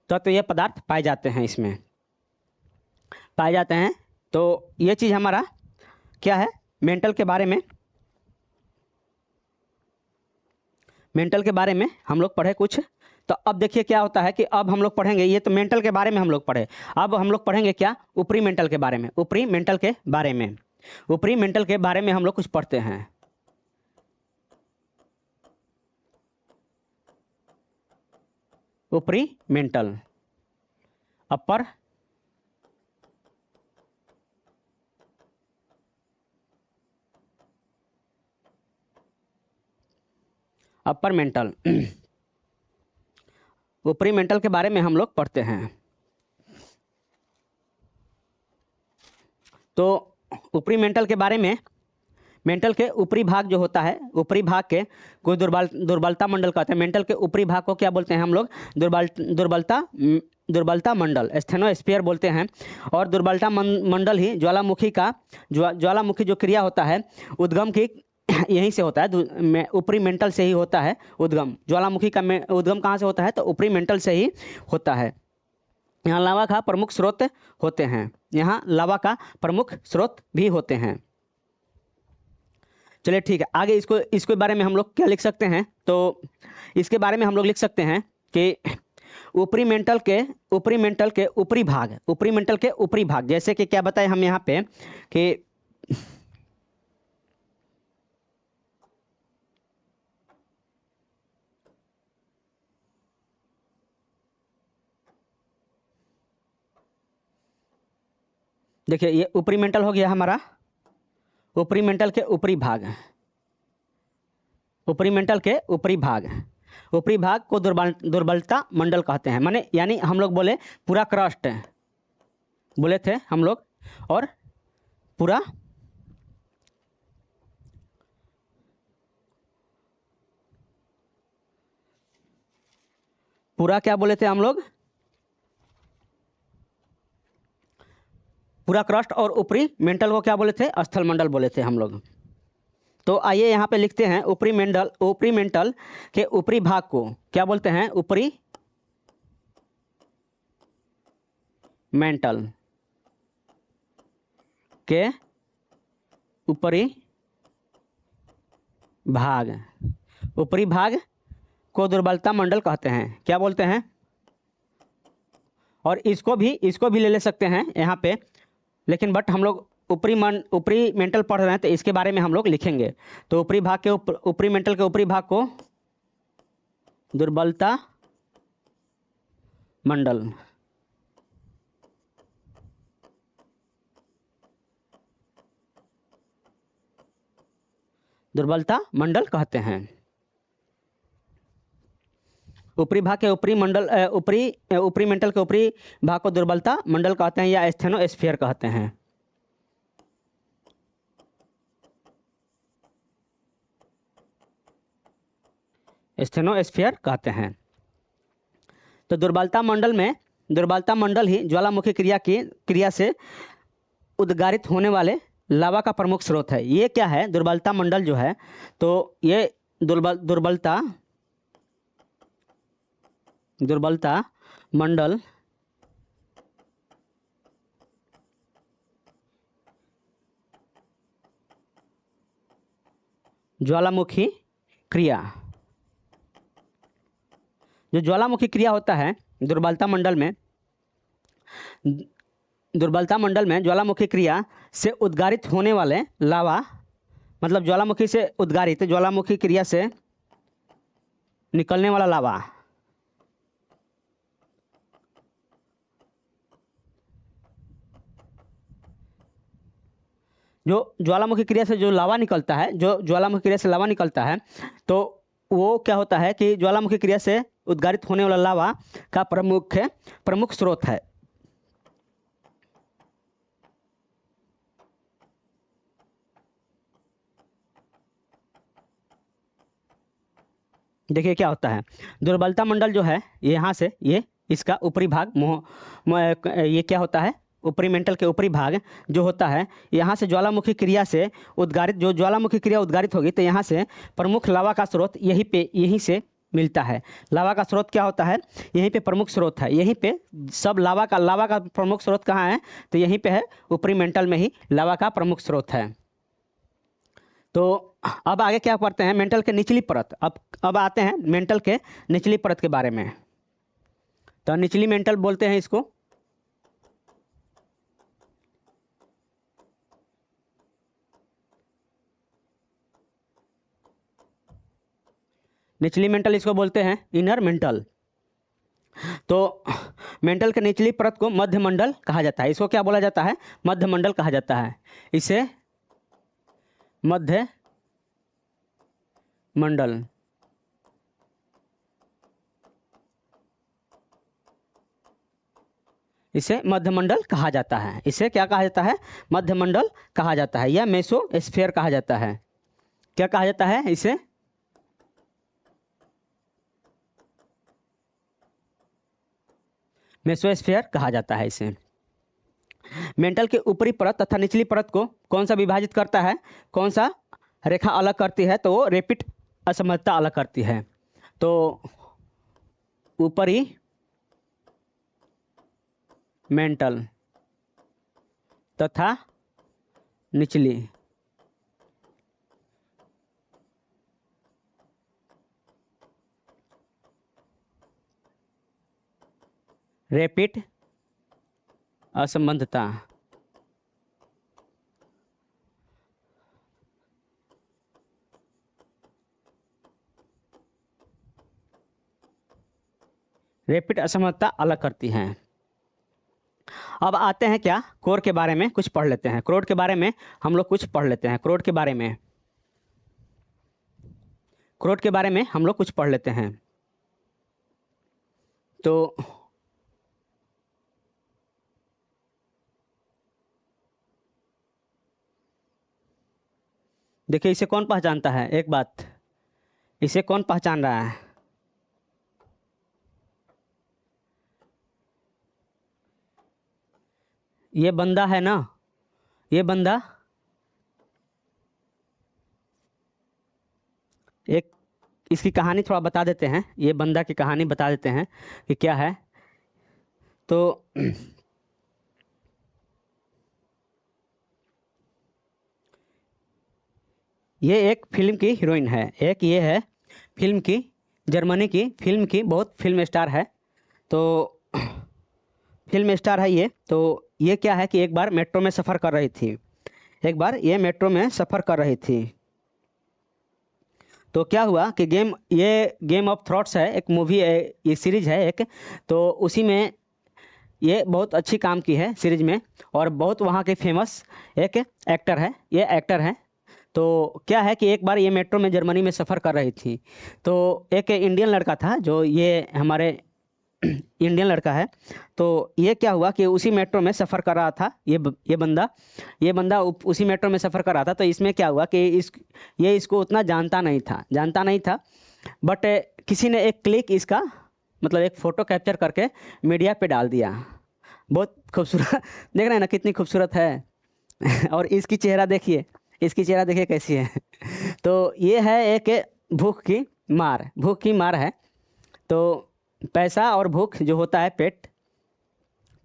तत्व ये पदार्थ पाए जाते हैं, इसमें पाए जाते हैं। तो ये चीज़ हमारा क्या है? मेंटल के बारे में, मेंटल के बारे में हम लोग पढ़े कुछ। तो अब देखिए क्या होता है कि अब हम लोग पढ़ेंगे, ये तो मेंटल के बारे में हम लोग पढ़े, अब हम लोग पढ़ेंगे क्या? ऊपरी मेंटल के बारे में। ऊपरी मेंटल के बारे में, ऊपरी मेंटल के बारे में हम लोग कुछ पढ़ते हैं। ऊपरी मेंटल, अपर अपर मेंटल, ऊपरी मेंटल के बारे में हम लोग पढ़ते हैं। तो ऊपरी मेंटल के बारे में, मेंटल के ऊपरी भाग जो होता है, ऊपरी भाग के कोई दुर्बलता मंडल कहते हैं। मेंटल के ऊपरी भाग को क्या बोलते हैं हम लोग? दुर्बलता मंडल, स्थेनोस्फीयर बोलते हैं। और दुर्बलता मंडल ही ज्वालामुखी जो क्रिया होता है उद्गम की यहीं से होता है, ऊपरी मेंटल से ही होता है उद्गम। ज्वालामुखी का उद्गम कहाँ से होता है? तो ऊपरी मेंटल से ही होता है। यहाँ लावा का प्रमुख स्रोत होते हैं, यहाँ लावा का प्रमुख स्रोत भी होते हैं। चलिए ठीक है, आगे इसके बारे में हम लोग क्या लिख सकते हैं? तो इसके बारे में हम लोग लिख सकते हैं कि ऊपरी मेंटल के ऊपरी मेंटल के ऊपरी भाग, जैसे कि क्या बताए हम यहाँ पे कि देखिए ये ऊपरी मेंटल हो गया हमारा, ऊपरी मेंटल के ऊपरी भाग, ऊपरी मेंटल के ऊपरी भाग को दुर्बलता मंडल कहते हैं। माने यानी हम लोग बोले पूरा क्रस्ट, बोले थे हम लोग। और पूरा पूरा क्या बोले थे हम लोग? पूरा क्रस्ट और ऊपरी मेंटल को क्या बोले थे? स्थल मंडल बोले थे हम लोग। तो आइए यहाँ पे लिखते हैं, ऊपरी मेंटल के ऊपरी भाग को क्या बोलते हैं? ऊपरी मेंटल के ऊपरी भाग, ऊपरी भाग को दुर्बलता मंडल कहते हैं। क्या बोलते हैं? और इसको भी ले सकते हैं यहाँ पे, लेकिन बट हम लोग ऊपरी मेंटल पढ़ रहे हैं तो इसके बारे में हम लोग लिखेंगे। तो ऊपरी भाग के ऊपरी मेंटल के ऊपरी भाग को दुर्बलता मंडल, दुर्बलता मंडल कहते हैं। ऊपरी भाग के ऊपरी मंडल ऊपरी मेंटल के ऊपरी भाग को दुर्बलता मंडल कहते हैं या स्टेनोस्फीयर कहते हैं। स्टेनोस्फीयर कहते हैं। तो दुर्बलता मंडल ही ज्वालामुखी क्रिया से उद्गारित होने वाले लावा का प्रमुख स्रोत है। ये क्या है? दुर्बलता मंडल जो है, तो ये दुर्बलता मंडल ज्वालामुखी क्रिया, जो ज्वालामुखी क्रिया होता है दुर्बलता मंडल में ज्वालामुखी क्रिया से उद्गारित होने वाले लावा, मतलब ज्वालामुखी क्रिया से निकलने वाला लावा, जो ज्वालामुखी क्रिया से जो लावा निकलता है, तो वो क्या होता है कि ज्वालामुखी क्रिया से उद्गारित होने वाला लावा का प्रमुख स्रोत है। देखिए क्या होता है, दुर्बलता मंडल जो है यहाँ से ये इसका ऊपरी भाग ये क्या होता है? ऊपरी मेंटल के ऊपरी भाग जो होता है, यहाँ से ज्वालामुखी क्रिया से उद्गारित, जो ज्वालामुखी क्रिया उद्गारित होगी तो यहाँ से प्रमुख लावा का स्रोत यहीं से मिलता है। लावा का स्रोत क्या होता है? यहीं पे प्रमुख स्रोत है। यहीं पे सब लावा का प्रमुख स्रोत कहाँ है? तो यहीं पे है, ऊपरी मेंटल में ही लावा का प्रमुख स्रोत है। तो अब आगे क्या पढ़ते हैं? मेंटल के निचली परत। अब आते हैं मेंटल के निचली परत के बारे में। तो निचली मेंटल बोलते हैं इसको। निचली मेंटल इसको बोलते हैं इनर मेंटल। तो मेंटल के निचली परत को मध्य मंडल कहा जाता है। इसको क्या बोला जाता है? मध्य मंडल कहा जाता है। इसे मध्य मंडल इसे मध्य मंडल कहा जाता है। इसे क्या कहा जाता है? मध्य मंडल कहा जाता है या मेसोस्फीयर कहा जाता है। क्या कहा जाता है इसे? मेसोस्फीयर कहा जाता है इसे। मेंटल के ऊपरी परत तथा निचली परत को कौन सा विभाजित करता है? कौन सा रेखा अलग करती है? तो वो रेपिड असमर्थता अलग करती है। तो ऊपरी मेंटल तथा निचली रेपिड असंबंधता अलग करती हैं। अब आते हैं क्या? कोर के बारे में कुछ पढ़ लेते हैं। क्रोड के बारे में हम लोग कुछ पढ़ लेते हैं। क्रोड के बारे में हम लोग कुछ पढ़ लेते हैं। तो देखिए इसे कौन पहचानता है, एक बात, इसे कौन पहचान रहा है? ये बंदा है ना, ये बंदा, एक इसकी कहानी थोड़ा बता देते हैं, ये बंदा की कहानी बता देते हैं कि क्या है। तो ये एक फिल्म की हीरोइन है, एक ये है फिल्म की, जर्मनी की फिल्म की बहुत फिल्म स्टार है। तो फिल्म स्टार है ये। तो ये क्या है कि एक बार मेट्रो में सफ़र कर रही थी, एक बार ये मेट्रो में सफ़र कर रही थी। तो क्या हुआ कि गेम ऑफ थ्रोन्स है, एक मूवी है, ये सीरीज है एक। तो उसी में ये बहुत अच्छी काम की है सीरीज में, और बहुत वहाँ के फेमस एक एक्टर है, ये एक्टर है। तो क्या है कि एक बार ये मेट्रो में जर्मनी में सफ़र कर रही थी। तो एक इंडियन लड़का था, जो ये हमारे इंडियन लड़का है। तो ये क्या हुआ कि उसी मेट्रो में सफ़र कर रहा था ये बंदा उसी मेट्रो में सफ़र कर रहा था। तो इसमें क्या हुआ कि ये इसको उतना जानता नहीं था। बट किसी ने एक क्लिक इसका, मतलब एक फ़ोटो कैप्चर करके मीडिया पे डाल दिया। बहुत खूबसूरत देख रहे हैं ना, कितनी खूबसूरत है। और इसकी चेहरा देखिए कैसी है। तो ये है एक भूख की मार है। तो पैसा और भूख जो होता है पेट,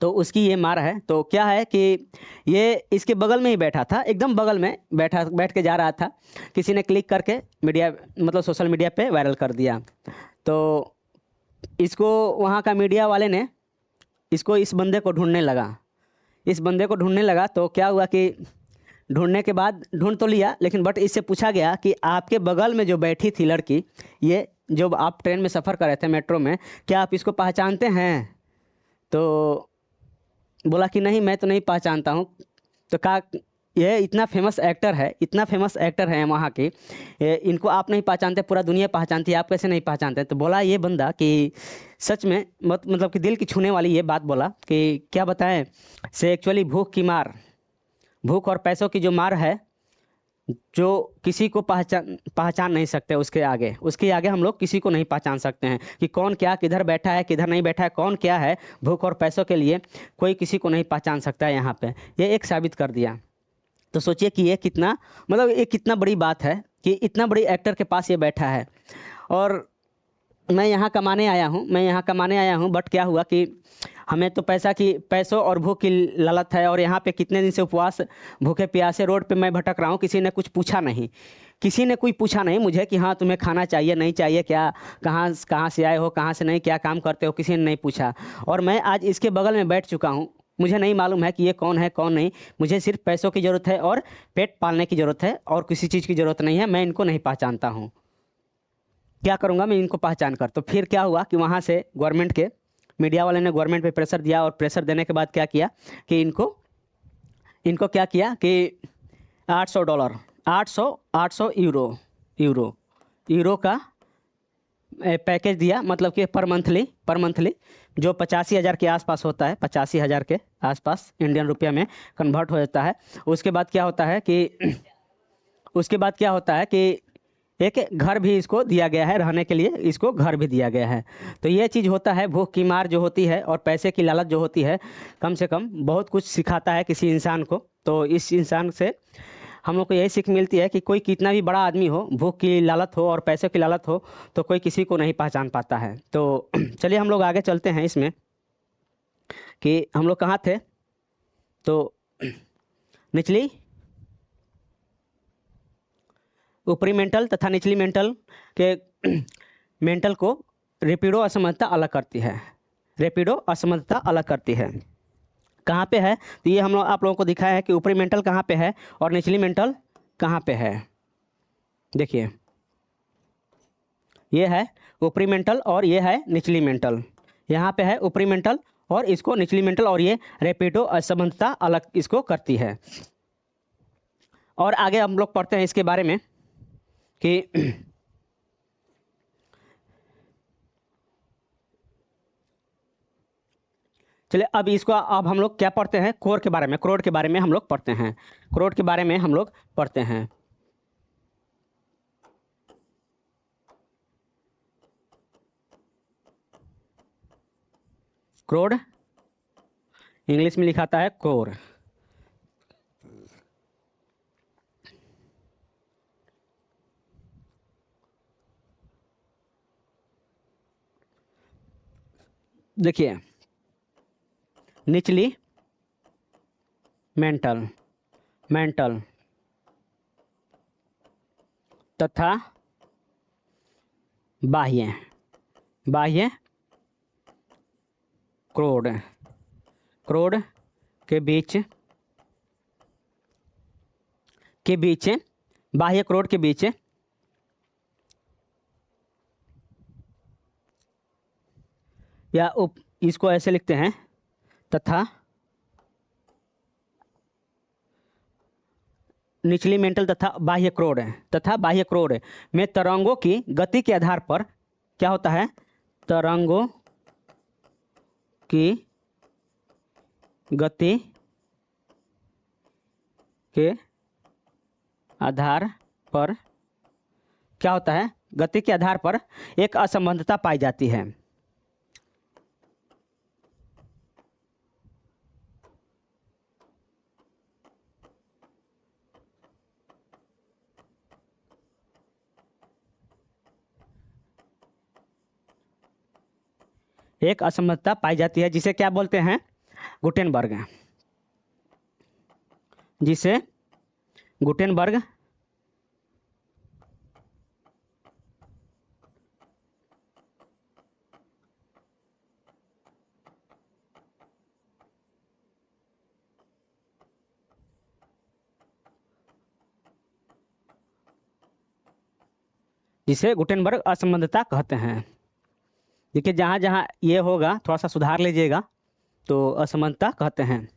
तो उसकी ये मार है। तो क्या है कि ये इसके बगल में ही बैठा था, एकदम बगल में बैठ के जा रहा था। किसी ने क्लिक करके मीडिया, मतलब सोशल मीडिया पे वायरल कर दिया। तो इसको वहाँ का मीडिया वाले ने इस बंदे को ढूंढने लगा। तो क्या हुआ कि ढूंढने के बाद ढूंढ तो लिया, लेकिन बट इससे पूछा गया कि आपके बगल में जो बैठी थी लड़की, ये जो आप ट्रेन में सफ़र कर रहे थे मेट्रो में, क्या आप इसको पहचानते हैं? तो बोला कि नहीं, मैं तो नहीं पहचानता हूँ। तो कहा ये इतना फेमस एक्टर है वहाँ के, इनको आप नहीं पहचानते, पूरा दुनिया पहचानती है, आप कैसे नहीं पहचानते? तो बोला ये बंदा कि सच में मतलब कि दिल की छूने वाली ये बात बोला कि क्या बताएं से, एक्चुअली भूख और पैसों की जो मार है, जो किसी को पहचान नहीं सकते, उसके आगे हम लोग किसी को नहीं पहचान सकते हैं कि कौन क्या, किधर बैठा है, किधर नहीं बैठा है, कौन क्या है। भूख और पैसों के लिए कोई किसी को नहीं पहचान सकता है यहाँ पे, ये एक साबित कर दिया। तो सोचिए कि ये कितना, मतलब ये कितना बड़ी बात है कि इतना बड़ी एक्टर के पास ये बैठा है। और मैं यहाँ कमाने आया हूँ, बट क्या हुआ कि हमें तो पैसों और भूख की लालत है। और यहाँ पे कितने दिन से उपवास, भूखे प्यासे रोड पे मैं भटक रहा हूँ, किसी ने कोई पूछा नहीं मुझे कि हाँ तुम्हें खाना चाहिए नहीं चाहिए, क्या, कहाँ से आए हो, कहाँ से नहीं, क्या काम करते हो, किसी ने नहीं पूछा। और मैं आज इसके बगल में बैठ चुका हूँ, मुझे नहीं मालूम है कि ये कौन है कौन नहीं। मुझे सिर्फ पैसों की ज़रूरत है और पेट पालने की ज़रूरत है, और किसी चीज़ की ज़रूरत नहीं है। मैं इनको नहीं पहचानता हूँ, क्या करूँगा मैं इनको पहचान कर? तो फिर क्या हुआ कि वहाँ से मीडिया वाले ने गवर्नमेंट पे प्रेशर दिया, और प्रेशर देने के बाद क्या किया कि इनको क्या किया कि $800, 800 यूरो का पैकेज दिया, मतलब कि पर मंथली जो 85,000 के आसपास होता है, 85,000 के आसपास इंडियन रुपया में कन्वर्ट हो जाता है। उसके बाद क्या होता है कि एक घर भी इसको दिया गया है, रहने के लिए इसको घर भी दिया गया है। तो ये चीज़ होता है, भूख की मार जो होती है और पैसे की लालच जो होती है, कम से कम बहुत कुछ सिखाता है किसी इंसान को। तो इस इंसान से हम लोग को यही सीख मिलती है कि कोई कितना भी बड़ा आदमी हो, भूख की लालत हो और पैसे की लालत हो, तो कोई किसी को नहीं पहचान पाता है। तो चलिए हम लोग आगे चलते हैं इसमें कि हम लोग कहाँ थे। तो निचली ऊपरी मेंटल तथा निचली मेंटल के मेंटल को रेपिडो असमर्थता अलग करती है। कहाँ पे है? तो ये आप लोगों को दिखाया है कि ऊपरी मेंटल कहाँ पे है और निचली मेंटल कहाँ पे है। देखिए ये है ऊपरी मेंटल और ये है निचली मेंटल। यहाँ पे है ऊपरी मेंटल और इसको निचली मेंटल, और ये रेपिडो असमर्थता अलग इसको करती है। और आगे हम लोग पढ़ते हैं इसके बारे में कि चलिए अब हम लोग क्या पढ़ते हैं, कोर के बारे में हम लोग पढ़ते हैं। क्रोड, इंग्लिश में लिखा आता है कोर। देखिए, निचली मेंटल मेंटल तथा बाह्य बाह्य क्रोड, क्रोड के बीच बाह्य क्रोड के बीच या इसको ऐसे लिखते हैं, तथा निचली मेंटल तथा बाह्य क्रोड में तरंगों की गति के आधार पर क्या होता है, तरंगों की गति के आधार पर क्या होता है, गति के आधार पर एक असंबद्धता पाई जाती है। एक असमर्थता पाई जाती है जिसे क्या बोलते हैं, गुटेनबर्ग, जिसे गुटेनबर्ग असंबद्धता कहते हैं। देखिए, जहाँ जहाँ ये होगा थोड़ा सा सुधार लीजिएगा, तो असमानता कहते हैं।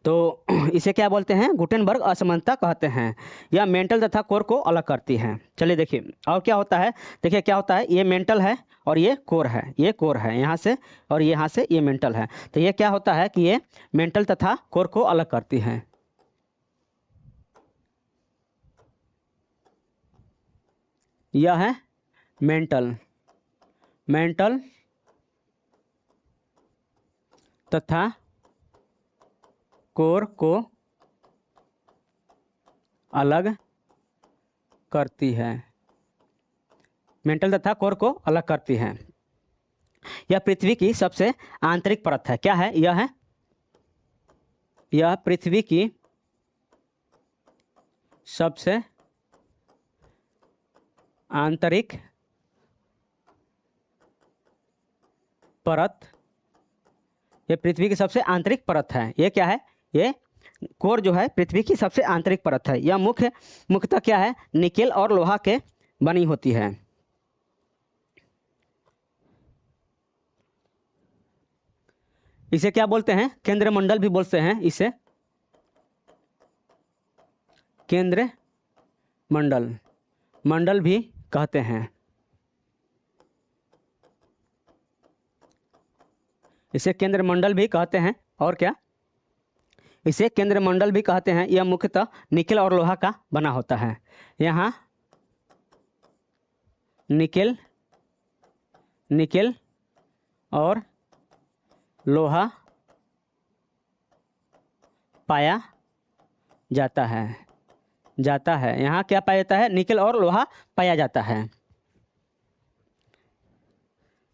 तो इसे क्या बोलते हैं, गुटेनबर्ग असमानता कहते हैं। यह मेंटल तथा कोर को अलग करती है। चलिए देखिए, और क्या होता है, देखिए क्या होता है, ये मेंटल है और ये कोर है, ये कोर है यहाँ से, और यहाँ से ये मेंटल है। तो ये क्या होता है कि ये मेंटल तथा कोर को अलग करती है। यह है मेंटल तथा कोर को अलग करती है। मेंटल तथा कोर को अलग करती है। यह पृथ्वी की सबसे आंतरिक परत है। क्या है यह पृथ्वी की सबसे आंतरिक परत, ये पृथ्वी की सबसे आंतरिक परत है। ये क्या है, ये कोर जो है पृथ्वी की सबसे आंतरिक परत है। यह मुख्यतः क्या है, निकेल और लोहा के बनी होती है। इसे क्या बोलते हैं, केंद्र मंडल भी बोलते हैं। इसे केंद्र मंडल भी कहते हैं। इसे केंद्र मंडल भी कहते हैं। और क्या, इसे केंद्र मंडल भी कहते हैं। यह मुख्यतः निकेल और लोहा का बना होता है। यहाँ निकेल और लोहा पाया जाता है। यहाँ क्या पाया जाता है, निकेल और लोहा पाया जाता है।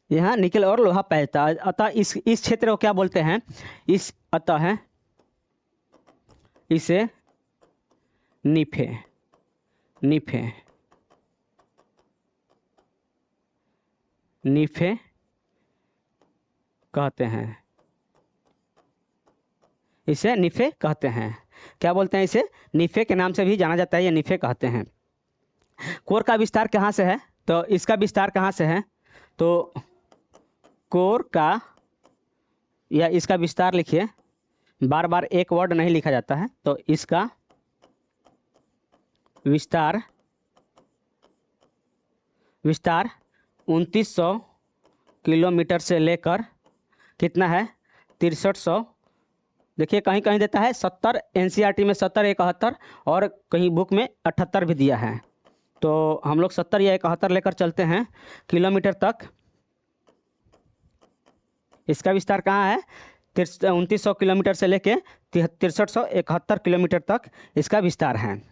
यहाँ निकेल और लोहा पाया जाता है। अतः इस क्षेत्र को क्या बोलते हैं, अतः इसे नीफे कहते हैं। इसे नीफे कहते हैं। क्या बोलते हैं, इसे नीफे के नाम से भी जाना जाता है, या नीफे कहते हैं। कोर का विस्तार कहाँ से है, तो इसका विस्तार कहाँ से है, तो कोर का या इसका विस्तार लिखिए, बार बार एक वर्ड नहीं लिखा जाता है। तो इसका विस्तार 2900 किलोमीटर से लेकर कितना है, 6300। देखिए कहीं कहीं देता है 70, एनसीईआरटी में 70 71, और कहीं बुक में 78 भी दिया है। तो हम लोग 70 या 71 लेकर चलते हैं किलोमीटर तक। इसका विस्तार कहाँ है? 2900 किलोमीटर से लेके 6371 किलोमीटर तक इसका विस्तार है।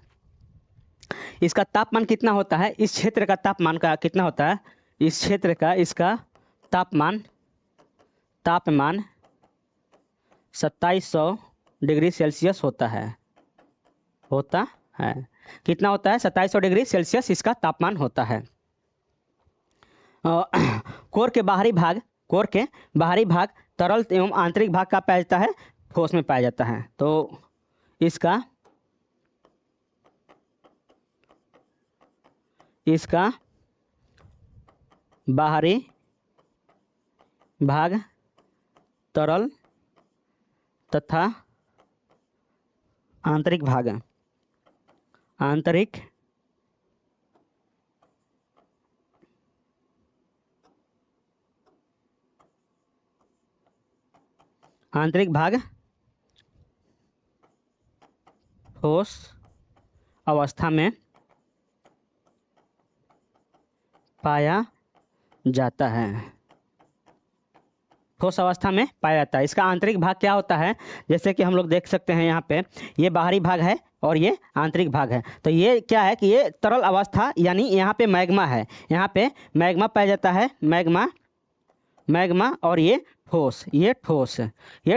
इसका तापमान कितना होता है? इस क्षेत्र का तापमान का कितना होता है? इस क्षेत्र का इसका तापमान 2700 डिग्री सेल्सियस होता है। कितना होता है? 2700 डिग्री सेल्सियस इसका तापमान होता है। कोर के बाहरी भाग तरल एवं आंतरिक भाग का पाया जाता है, ठोस में पाया जाता है। तो इसका बाहरी भाग तरल तथा आंतरिक भाग ठोस अवस्था में पाया जाता है। ठोस अवस्था में पाया जाता है। इसका आंतरिक भाग क्या होता है? जैसे कि हम लोग देख सकते हैं यहाँ पे, ये बाहरी भाग है और ये आंतरिक भाग है। तो ये क्या है कि ये तरल अवस्था, यानी यहाँ पे मैग्मा है, यहाँ पे मैग्मा पाया जाता है, मैग्मा और ये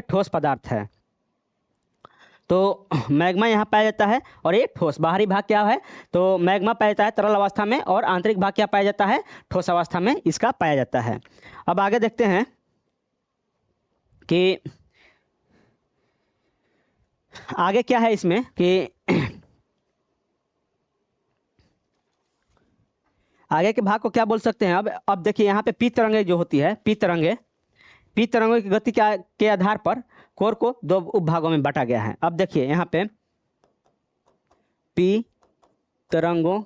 ठोस पदार्थ है। तो मैग्मा यहाँ पाया जाता है और ये ठोस। बाहरी भाग क्या है? तो मैग्मा पाया जाता है तरल अवस्था में, और आंतरिक भाग क्या पाया जाता है? ठोस अवस्था में इसका पाया जाता है। अब आगे देखते हैं कि आगे क्या है इसमें कि आगे के भाग को क्या बोल सकते हैं? अब देखिए यहाँ पे पी तरंगे जो होती है, पी तरंगों की गति के आधार पर कोर को दो उपभागों में बांटा गया है। अब देखिए यहाँ पे पी तरंगों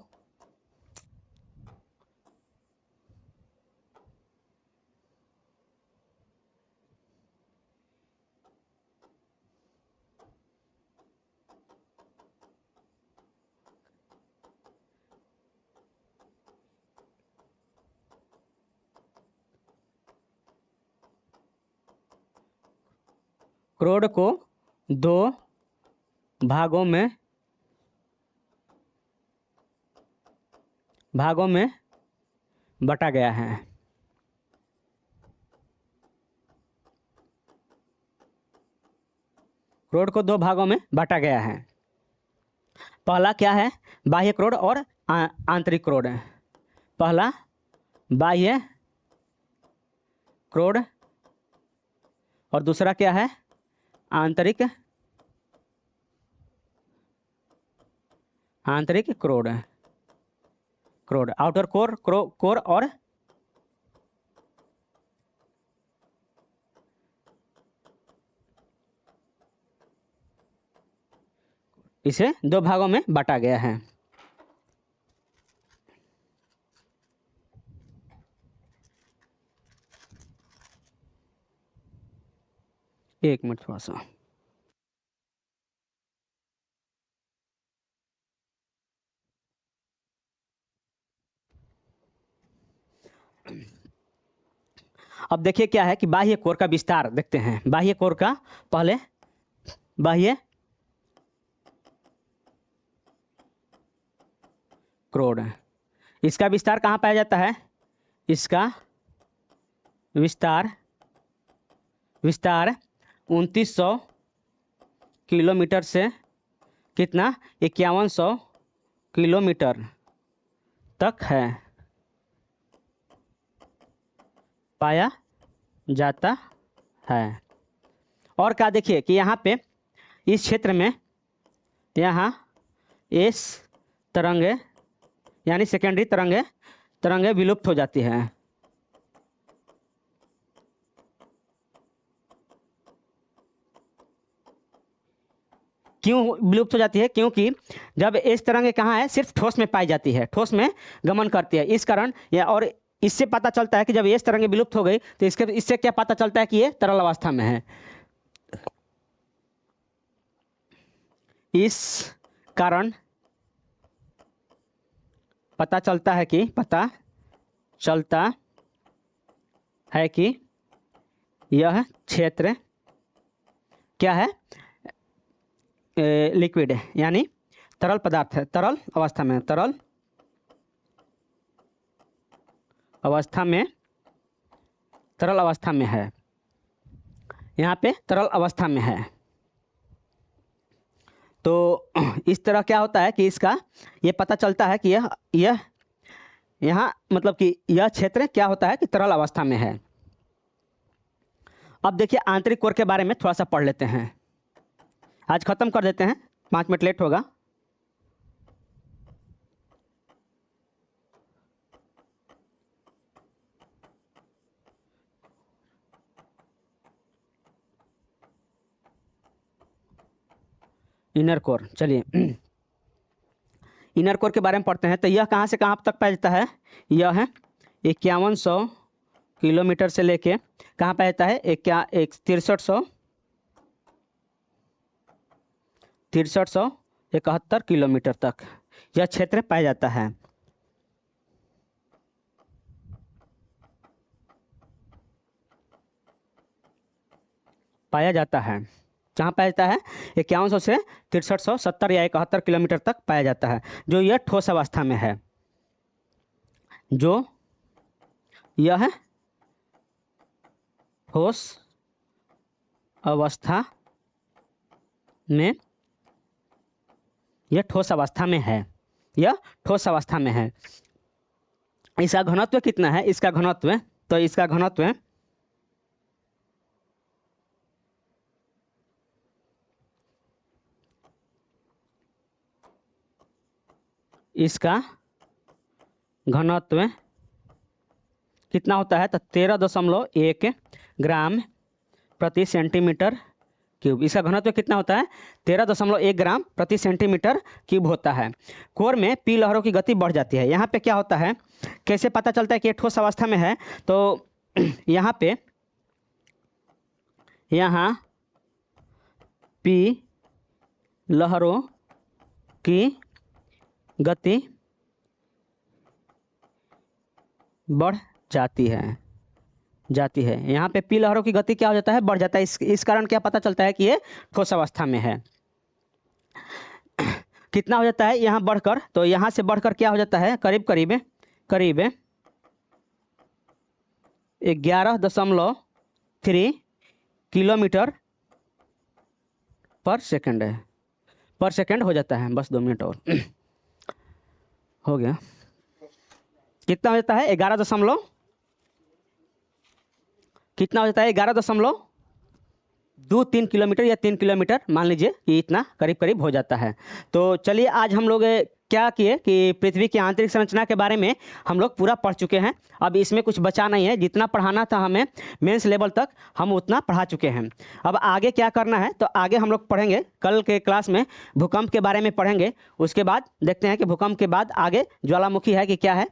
क्रोड को दो भागों में बांटा गया है। क्रोड को दो भागों में बांटा गया है। पहला क्या है? बाह्य क्रोड और आंतरिक क्रोड। पहला बाह्य क्रोड और दूसरा क्या है? आंतरिक क्रोड। आउटर कोर और इसे दो भागों में बांटा गया है। एक मिनट थोड़ा सा। अब देखिए क्या है कि बाह्य कोर का विस्तार देखते हैं। बाह्य कोर का पहले बाह्य क्रोड, इसका विस्तार कहाँ पाया जाता है? इसका विस्तार 2900 किलोमीटर से कितना? 5100 किलोमीटर तक है पाया जाता है। और क्या देखिए कि यहाँ पे इस क्षेत्र में यहाँ एस तरंगे यानी सेकेंडरी तरंगे विलुप्त हो जाती है। क्यों विलुप्त हो जाती है? क्योंकि जब एस तरंगे कहाँ है? सिर्फ ठोस में पाई जाती है, ठोस में गमन करती है। इस कारण और इससे पता चलता है कि जब एस तरंगे विलुप्त हो गई तो इससे क्या पता चलता है कि ये तरल अवस्था में है। इस कारण पता चलता है कि यह क्षेत्र क्या है, लिक्विड है, यानी तरल पदार्थ है, तरल अवस्था में, तरल अवस्था में, तरल अवस्था में है, यहाँ पे तरल अवस्था में है। तो इस तरह क्या होता है कि इसका ये पता चलता है कि यह यहाँ मतलब कि यह क्षेत्र क्या होता है कि तरल अवस्था में है। अब देखिए आंतरिक कोर के बारे में थोड़ा सा पढ़ लेते हैं, आज ख़त्म कर देते हैं, 5 मिनट लेट होगा। इनर कोर, चलिए इनर कोर के बारे में पढ़ते हैं। तो यह कहाँ से कहाँ तक पाया जाता है, यह है 5100 किलोमीटर से लेके कहाँ पाया जाता है, 6371 किलोमीटर तक यह क्षेत्र पाया जाता है। जहाँ पाया जाता है 5100 से 6370 या 71 किलोमीटर तक पाया जाता है, जो यह ठोस अवस्था में है, जो यह है ठोस अवस्था में, यह ठोस अवस्था में है, यह ठोस अवस्था में है। इसका घनत्व कितना है, इसका घनत्व, तो इसका घनत्व कितना होता है, तो 13.1 ग्राम प्रति सेंटीमीटर क्यूब। इसका घनत्व कितना होता है, 13.1 ग्राम प्रति सेंटीमीटर क्यूब होता है। कोर में पी लहरों की गति बढ़ जाती है। यहाँ पे क्या होता है, कैसे पता चलता है कि ये ठोस अवस्था में है, तो यहाँ पी लहरों की गति बढ़ जाती है। यहाँ पे पी लहरों की गति क्या हो जाता है, बढ़ जाता है। इस कारण क्या पता चलता है कि ये ठोस अवस्था में है। कितना हो जाता है यहाँ बढ़कर, तो यहाँ से बढ़कर क्या हो जाता है, करीब 11.3 किलोमीटर पर सेकंड हो जाता है। बस 2 मिनट और हो गया। कितना हो जाता है, 11.23 किलोमीटर या 3 किलोमीटर, मान लीजिए कि इतना करीब हो जाता है। तो चलिए आज हम लोग क्या किए कि पृथ्वी की आंतरिक संरचना के बारे में हम लोग पूरा पढ़ चुके हैं। अब इसमें कुछ बचा नहीं है, जितना पढ़ाना था हमें मेंस लेवल तक हम उतना पढ़ा चुके हैं। अब आगे क्या करना है, तो आगे हम लोग पढ़ेंगे, कल के क्लास में भूकंप के बारे में पढ़ेंगे। उसके बाद देखते हैं कि भूकंप के बाद आगे ज्वालामुखी है कि क्या है,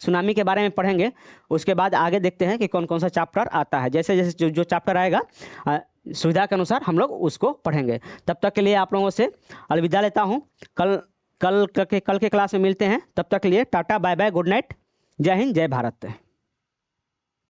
सुनामी के बारे में पढ़ेंगे। उसके बाद आगे देखते हैं कि कौन कौन सा चैप्टर आता है, जैसे जैसे जो चैप्टर आएगा सुविधा के अनुसार हम लोग उसको पढ़ेंगे। तब तक के लिए आप लोगों से अलविदा लेता हूँ। कल के क्लास में मिलते हैं। तब तक के लिए tata, bye bye, good night, जय हिंद, जय भारत।